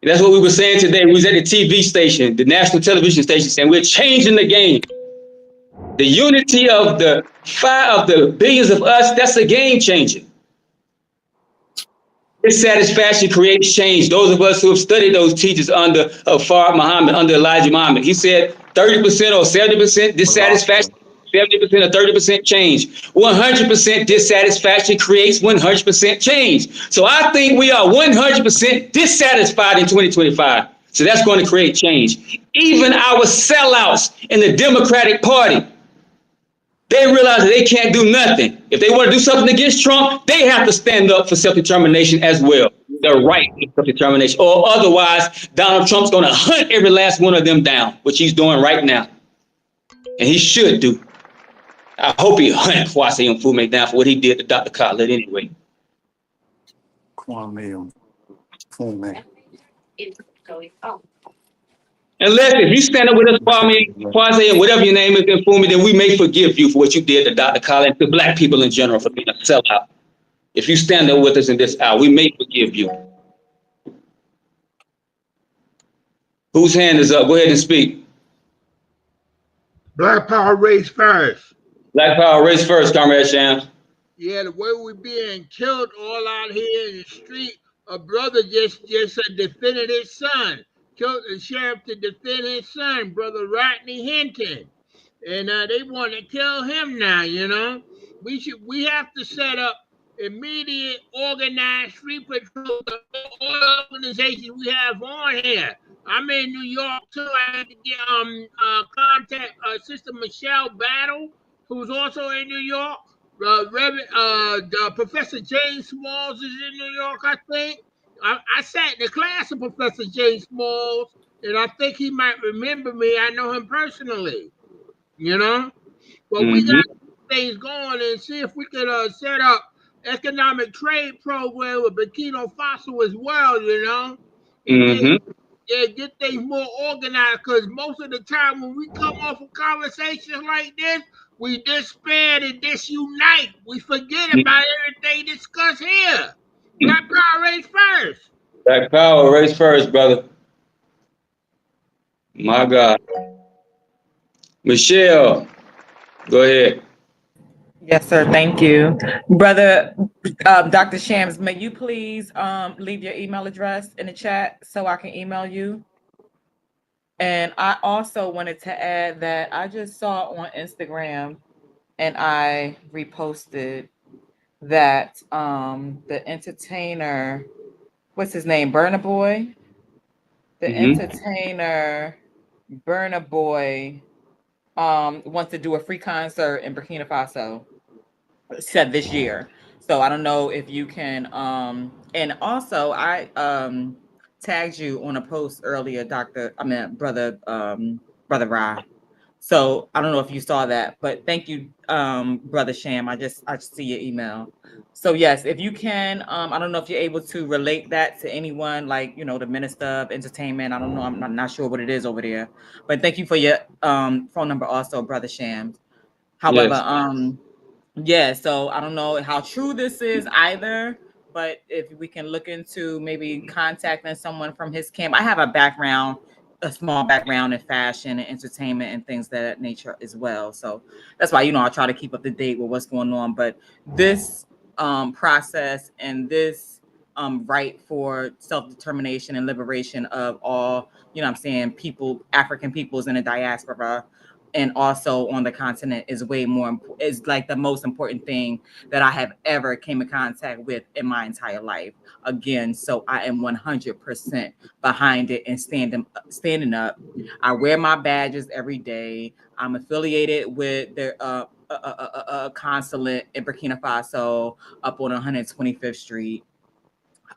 And that's what we were saying today. We was at the TV station, the national television station, saying we're changing the game. The unity of the billions of us, that's a game changer. Dissatisfaction creates change. Those of us who have studied those teachers under Fard Muhammad, under Elijah Muhammad, he said 30% or 70% dissatisfaction, 70% or 30% change. 100% dissatisfaction creates 100% change. So I think we are 100% dissatisfied in 2025. So that's going to create change. Even our sellouts in the Democratic Party, they realize that they can't do nothing. If they want to do something against Trump, they have to stand up for self-determination as well. The right to self-determination. Or otherwise, Donald Trump's going to hunt every last one of them down, which he's doing right now. And he should do. I hope he hunt Kwasi and Fume down for what he did to Dr. Khaled anyway. Kwame Fume. Unless if you stand up with us, Kwasi, and whatever your name is, then Fume, then we may forgive you for what you did to Dr. Khaled and to black people in general for being a sellout. If you stand up with us in this hour, we may forgive you. Whose hand is up? Go ahead and speak. Black Power race first. Black Power race first, Comrade Shams. Yeah, the way we being killed all out here in the street. A brother just defended his son. Killed the sheriff to defend his son, Brother Rodney Hinton. And they want to kill him now, you know. We have to set up immediate organized street patrol to all the organizations we have on here. I'm in New York too. I had to get contact Sister Michelle Battle, who's also in New York. Professor James Smalls is in New York, I think. I sat in the class of Professor James Smalls, and I think he might remember me. I know him personally, you know. But we got things going and see if we could set up economic trade program with Burkina Faso as well, you know. Get things more organized, because most of the time when we come off of conversations like this, we disband and disunite. We forget about everything discussed here. Black Power race first. Black Power race first, brother. My God. Michelle, go ahead. Yes, sir. Thank you. Brother Dr. Shams, may you please leave your email address in the chat so I can email you? And I also wanted to add that I just saw on Instagram and I reposted that the entertainer, what's his name, Burna Boy? The entertainer Burna Boy wants to do a free concert in Burkina Faso, said this year. So I don't know if you can and also I tagged you on a post earlier, brother Ra. So I don't know if you saw that, but thank you, Brother Sham. I see your email. So yes, if you can, I don't know if you're able to relate that to anyone, like, you know, the Minister of Entertainment. I don't know, I'm not sure what it is over there. But thank you for your phone number also, Brother Sham. However, yeah, so I don't know how true this is either, but if we can look into maybe contacting someone from his camp. I have a small background in fashion and entertainment and things of that nature as well. So that's why, you know, I try to keep up to date with what's going on. But this process and this right for self-determination and liberation of all, you know what I'm saying, people, African peoples in the diaspora, and also on the continent is way more, is like the most important thing that I have ever came in contact with in my entire life. Again, so I am 100% behind it and standing up. I wear my badges every day. I'm affiliated with the consulate in Burkina Faso up on 125th Street.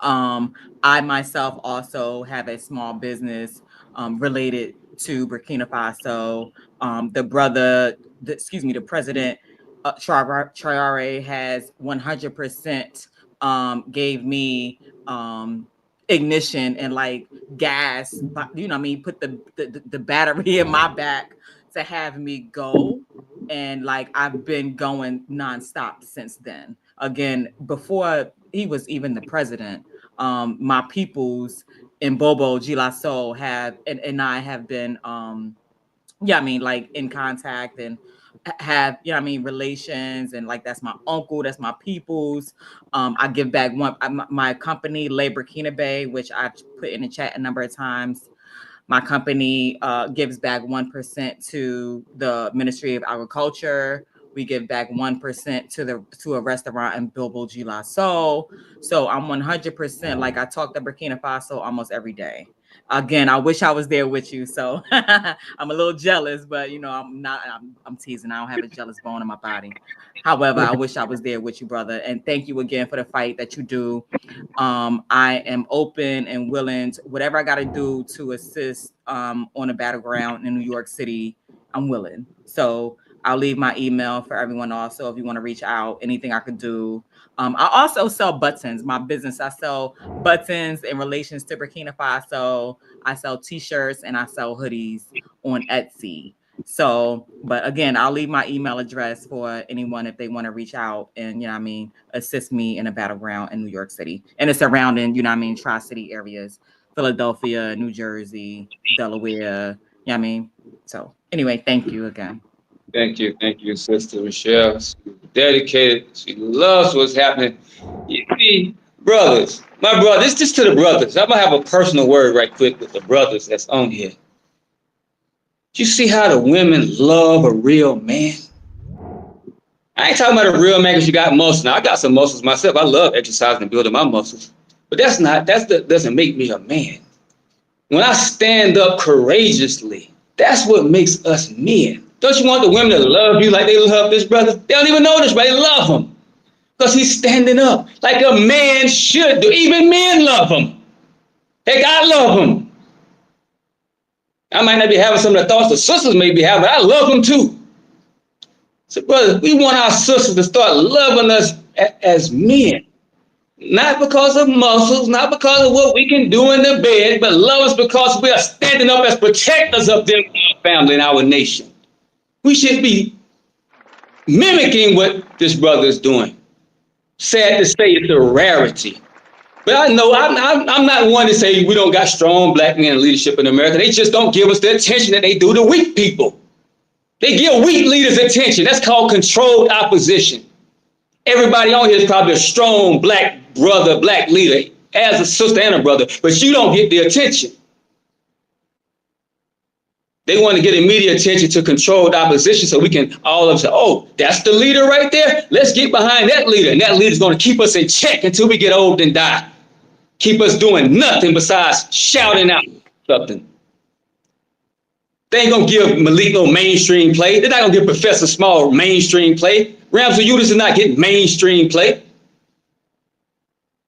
I myself also have a small business related to Burkina Faso. The president, Traore, has 100% gave me ignition and like gas, you know what I mean, put the battery in my back to have me go. And like, I've been going nonstop since then. Again, before he was even the president, my peoples in Bobo Gilaso have, and I have been, like in contact and have, you know what I mean, relations, and like that's my uncle, that's my peoples. I give back my company, Le Burkina Bay, which I've put in the chat a number of times. My company gives back 1% to the Ministry of Agriculture. We give back 1% to a restaurant in Bilbo Gila. So I'm 100%, like I talk to Burkina Faso almost every day. Again, I wish I was there with you. So I'm a little jealous, but you know, I'm teasing. I don't have a jealous bone in my body. However, I wish I was there with you, brother. And thank you again for the fight that you do. I am open and willing to whatever I got to do to assist on a battleground in New York City. I'm willing. So I'll leave my email for everyone also if you want to reach out, anything I could do. I also sell buttons. My business, I sell buttons in relations to Burkina Faso. I sell t-shirts and I sell hoodies on Etsy. So, but again, I'll leave my email address for anyone if they want to reach out and, you know what I mean, assist me in a battleground in New York City and the surrounding, you know what I mean, Tri-City areas, Philadelphia, New Jersey, Delaware, you know what I mean? So anyway, thank you again. Thank you, Sister Michelle. She's dedicated. She loves what's happening. You see, brothers, my brother, this just to the brothers. I'm gonna have a personal word right quick with the brothers that's on here. You see how the women love a real man? I ain't talking about a real man because you got muscles. Now I got some muscles myself. I love exercising and building my muscles. But that doesn't make me a man. When I stand up courageously, that's what makes us men. Don't you want the women to love you like they love this brother? They don't even know this, but they love him. Because he's standing up like a man should do. Even men love him. Heck, I love him. I might not be having some of the thoughts the sisters may be having, but I love them too. So, brother, we want our sisters to start loving us as men. Not because of muscles, not because of what we can do in the bed, but love us because we are standing up as protectors of them, our family, and our nation. We should be mimicking what this brother is doing. Sad to say, it's a rarity. But I know I'm not one to say we don't got strong black men in leadership in America. They just don't give us the attention that they do to weak people. They give weak leaders attention. That's called controlled opposition. Everybody on here is probably a strong black brother, black leader, as a sister and a brother, but you don't get the attention. They want to get immediate attention to controlled opposition so we can all of us say, oh, that's the leader right there. Let's get behind that leader. And that leader is going to keep us in check until we get old and die. Keep us doing nothing besides shouting out something. They ain't going to give Malik no mainstream play. They're not going to give Professor Small mainstream play. Ramzu Yunus is not getting mainstream play.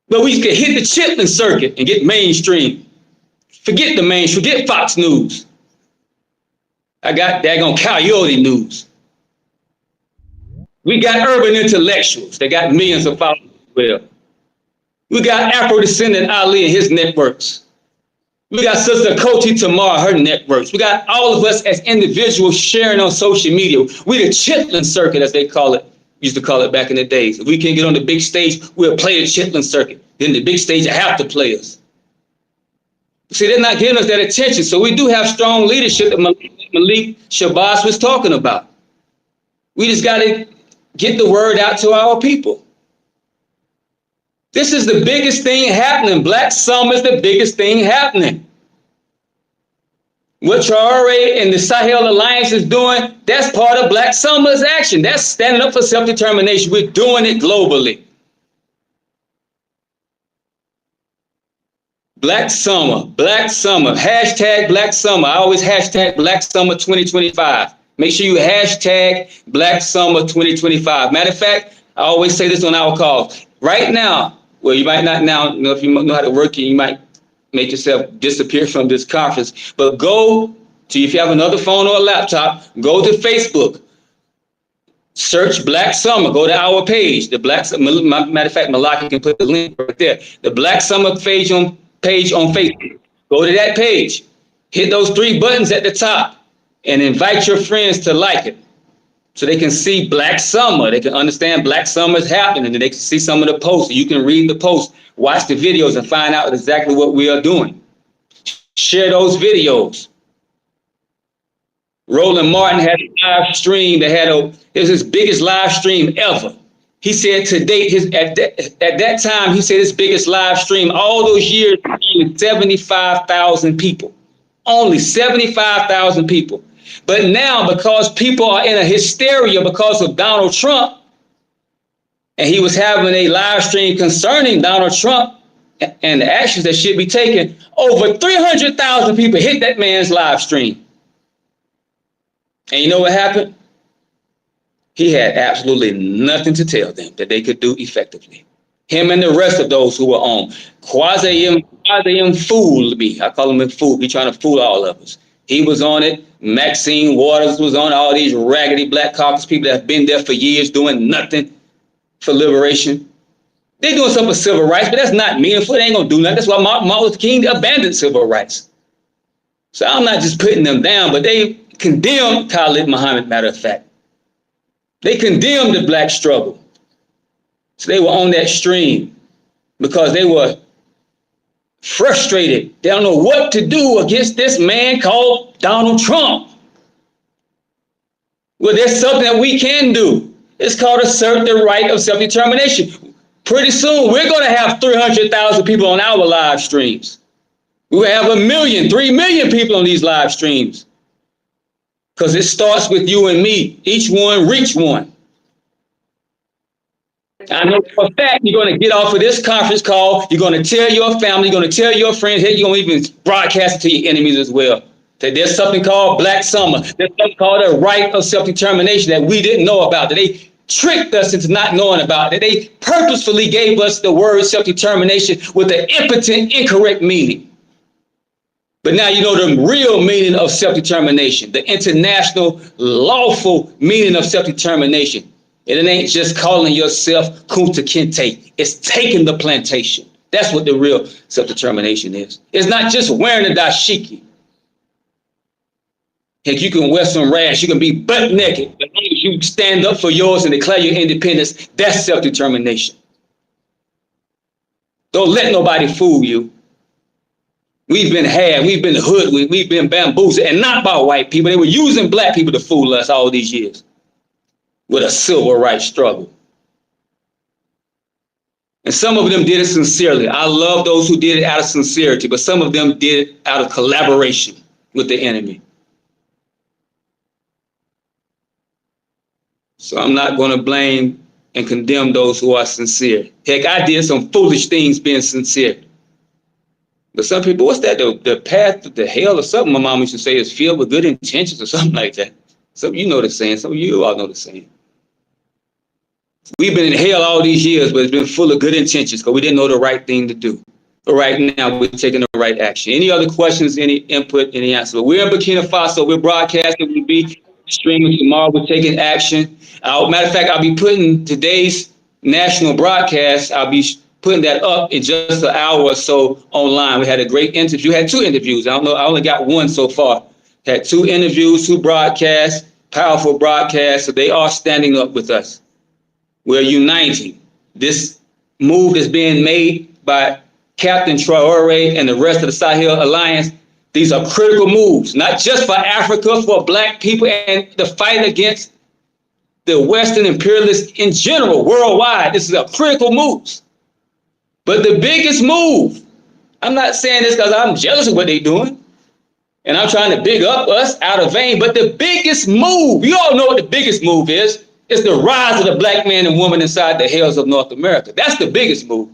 But we can hit the Chitlin circuit and get mainstream. Forget the mainstream. Forget Fox News. I got daggone Coyote News. We got urban intellectuals. They got millions of followers as well. We got Afro-descendant Ali and his networks. We got Sister Koti Tamar, her networks. We got all of us as individuals sharing on social media. We the Chitlin circuit, as they call it. Used to call it back in the days. If we can't get on the big stage, we'll play the Chitlin circuit. Then the big stage have to play us. See, they're not giving us that attention. So we do have strong leadership that Malik Shabazz was talking about. We just got to get the word out to our people. This is the biggest thing happening. Black Summer is the biggest thing happening. What Traore and the Sahel Alliance is doing, that's part of Black Summer's action. That's standing up for self-determination. We're doing it globally. Black Summer, hashtag Black Summer. I always hashtag Black Summer 2025. Make sure you hashtag Black Summer 2025. Matter of fact, I always say this on our calls. Right now, well, you might not now know if you know how to work it, you might make yourself disappear from this conference. But go to, if you have another phone or a laptop, go to Facebook. Search Black Summer. Go to our page. The Black Summer. Matter of fact, Malik can put the link right there. The Black Summer page on Facebook. Go to that page. Hit those 3 buttons at the top and invite your friends to like it so they can see Black Summer. They can understand Black Summer is happening and they can see some of the posts. You can read the posts, watch the videos and find out exactly what we are doing. Share those videos. Roland Martin had a live stream that had it was his biggest live stream ever. He said to date, at that time, he said his biggest live stream all those years, only 75,000 people. Only 75,000 people. But now, because people are in a hysteria because of Donald Trump, and he was having a live stream concerning Donald Trump and the actions that should be taken, over 300,000 people hit that man's live stream. And you know what happened? He had absolutely nothing to tell them that they could do effectively. Him and the rest of those who were on. Quasi fooled me. I call him a fool. He's trying to fool all of us. He was on it. Maxine Waters was on all these raggedy black caucus people that have been there for years doing nothing for liberation. They're doing something for civil rights, but that's not meaningful. They ain't going to do nothing. That's why Martin Luther King abandoned civil rights. So I'm not just putting them down, but they condemned Khalid Muhammad, matter of fact. They condemned the black struggle. So they were on that stream because they were frustrated. They don't know what to do against this man called Donald Trump. Well, there's something that we can do. It's called assert the right of self-determination. Pretty soon, we're going to have 300,000 people on our live streams. We will have 1 million, 3 million people on these live streams. Because it starts with you and me. Each one, reach one. I know for a fact you're going to get off of this conference call. You're going to tell your family, you're going to tell your friends, hey, you're going to even broadcast it to your enemies as well. That there's something called Black Summer. There's something called a right of self-determination that we didn't know about, that they tricked us into not knowing about, that they purposefully gave us the word self-determination with an impotent, incorrect meaning. But now you know the real meaning of self-determination, the international, lawful meaning of self-determination. And it ain't just calling yourself Kunta Kinte. It's taking the plantation. That's what the real self-determination is. It's not just wearing a dashiki. Heck, you can wear some rags. You can be butt naked. But as you stand up for yours and declare your independence, that's self-determination. Don't let nobody fool you. We've been had, we've been hoodwinked, we've been bamboozled, and not by white people. They were using black people to fool us all these years with a civil rights struggle. And some of them did it sincerely. I love those who did it out of sincerity, but some of them did it out of collaboration with the enemy. So I'm not going to blame and condemn those who are sincere. Heck, I did some foolish things being sincere. But some people, what's that? The path to hell or something my mom used to say is filled with good intentions or something like that. Some of you know the saying. Some of you all know the saying. We've been in hell all these years, but it's been full of good intentions because we didn't know the right thing to do. But right now, we're taking the right action. Any other questions, any input, any answer? But we're in Burkina Faso. We're broadcasting. We'll be streaming tomorrow. We're taking action. Matter of fact, I'll be putting today's national broadcast, I'll be putting that up in just an hour or so online. We had a great interview. We had 2 interviews. I don't know. I only got 1 so far. Had 2 interviews, 2 broadcasts, powerful broadcasts. So they are standing up with us. We're uniting. This move that's being made by Captain Traore and the rest of the Sahel Alliance, these are critical moves, not just for Africa, for black people and the fight against the Western imperialists in general, worldwide. This is a critical move. But the biggest move, I'm not saying this because I'm jealous of what they're doing, and I'm trying to big up us out of vain, but the biggest move, you all know what the biggest move is the rise of the black man and woman inside the hills of North America. That's the biggest move.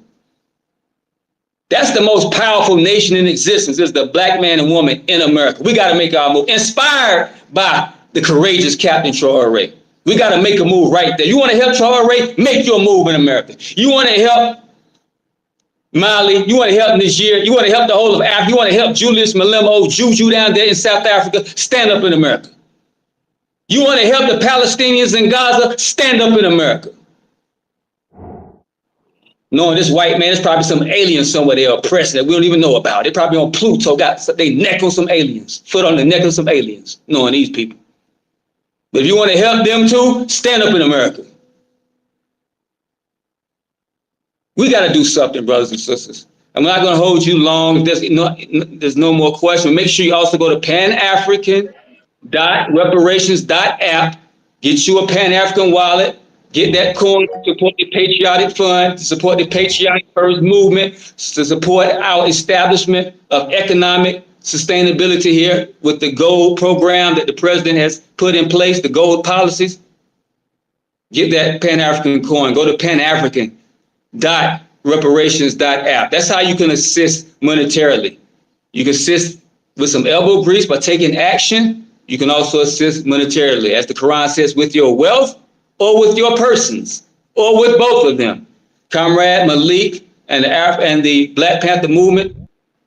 That's the most powerful nation in existence, is the black man and woman in America. We got to make our move, inspired by the courageous Captain Traore. We got to make a move right there. You want to help Traore? Make your move in America. You want to help Mali? You want to help Niger? You want to help the whole of Africa? You want to help Julius Malema, Juju down there in South Africa? Stand up in America. You want to help the Palestinians in Gaza? Stand up in America. Knowing this white man is probably some alien somewhere they're oppressing that we don't even know about. They're probably on Pluto, got their neck on some aliens, foot on the neck of some aliens, knowing these people. But if you want to help them too, stand up in America. We got to do something, brothers and sisters. I'm not going to hold you long. There's no more question. Make sure you also go to PanAfrican reparations.app. Get you a Pan-African wallet. Get that coin to support the Patriotic Fund, to support the Patriotic First Movement, to support our establishment of economic sustainability here with the gold program that the president has put in place, the gold policies. Get that Pan-African coin. Go to panafrican.reparations.app. That's how you can assist monetarily. You can assist with some elbow grease by taking action. You can also assist monetarily, as the Quran says, with your wealth or with your persons, or with both of them. Comrade Malik and the Black Panther movement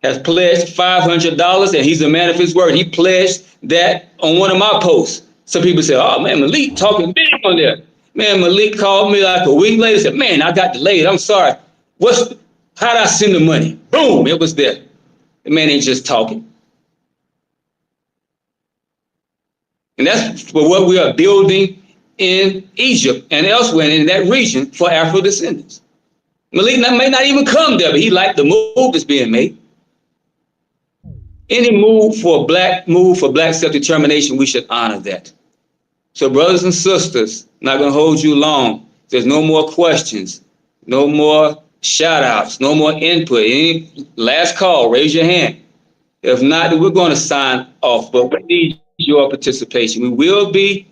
has pledged $500, and he's a man of his word. He pledged that on one of my posts. Some people say, oh man, Malik talking big on there. Man, Malik called me like a week later, said, man, I got delayed, I'm sorry. How'd I send the money? Boom, it was there. The man ain't just talking. And that's for what we are building in Egypt and elsewhere in that region for Afro descendants. Malik may not even come there, but he liked the move that's being made. Any move for black self-determination, we should honor that. So brothers and sisters, not gonna hold you long. There's no more questions, no more shout outs, no more input. Any last call, raise your hand. If not, then we're gonna sign off, but we need your participation. We will be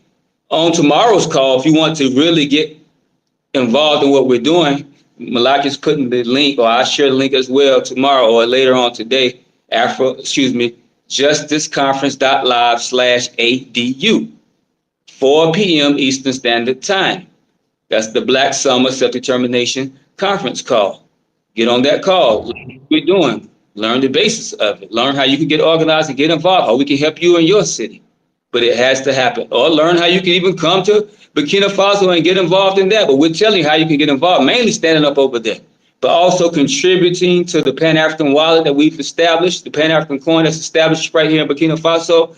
on tomorrow's call if you want to really get involved in what we're doing. Malik is putting the link, or I'll share the link as well tomorrow or later on today, justiceconference.live/ADU, 4 p.m. Eastern Standard Time. That's the Black Summer Self-Determination Conference call. Get on that call. Learn what we're doing. Learn the basis of it. Learn how you can get organized and get involved, how we can help you in your city. But it has to happen. Or learn how you can even come to Burkina Faso and get involved in that. But we're telling you how you can get involved, mainly standing up over there, but also contributing to the Pan-African wallet that we've established, the Pan-African coin that's established right here in Burkina Faso,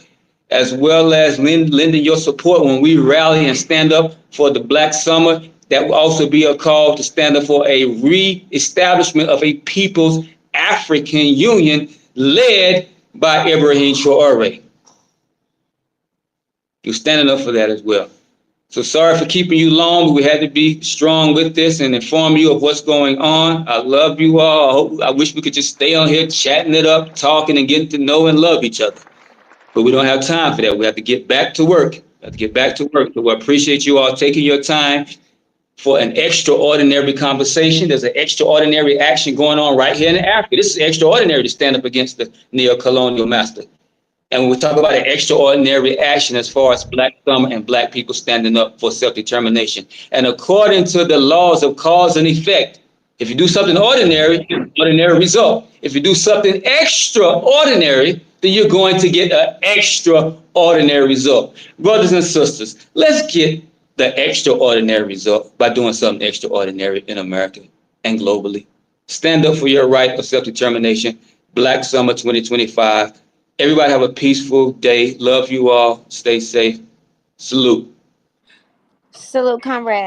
as well as lending your support when we rally and stand up for the Black Summer. That will also be a call to stand up for a re-establishment of a People's African Union led by Ibrahim Traore. You're standing up for that as well. So sorry for keeping you long, but we had to be strong with this and inform you of what's going on. I love you all. I wish we could just stay on here chatting it up, talking and getting to know and love each other. But we don't have time for that. We have to get back to work. So I appreciate you all taking your time for an extraordinary conversation. There's an extraordinary action going on right here in Africa. This is extraordinary to stand up against the neo-colonial master. And when we talk about an extraordinary action as far as Black Summer and Black people standing up for self-determination. And according to the laws of cause and effect, if you do something ordinary, ordinary result. If you do something extraordinary, then you're going to get an extraordinary result. Brothers and sisters, let's get the extraordinary result by doing something extraordinary in America and globally. Stand up for your right of self-determination. Black Summer 2025. Everybody have a peaceful day. Love you all. Stay safe. Salute. Salute, comrade.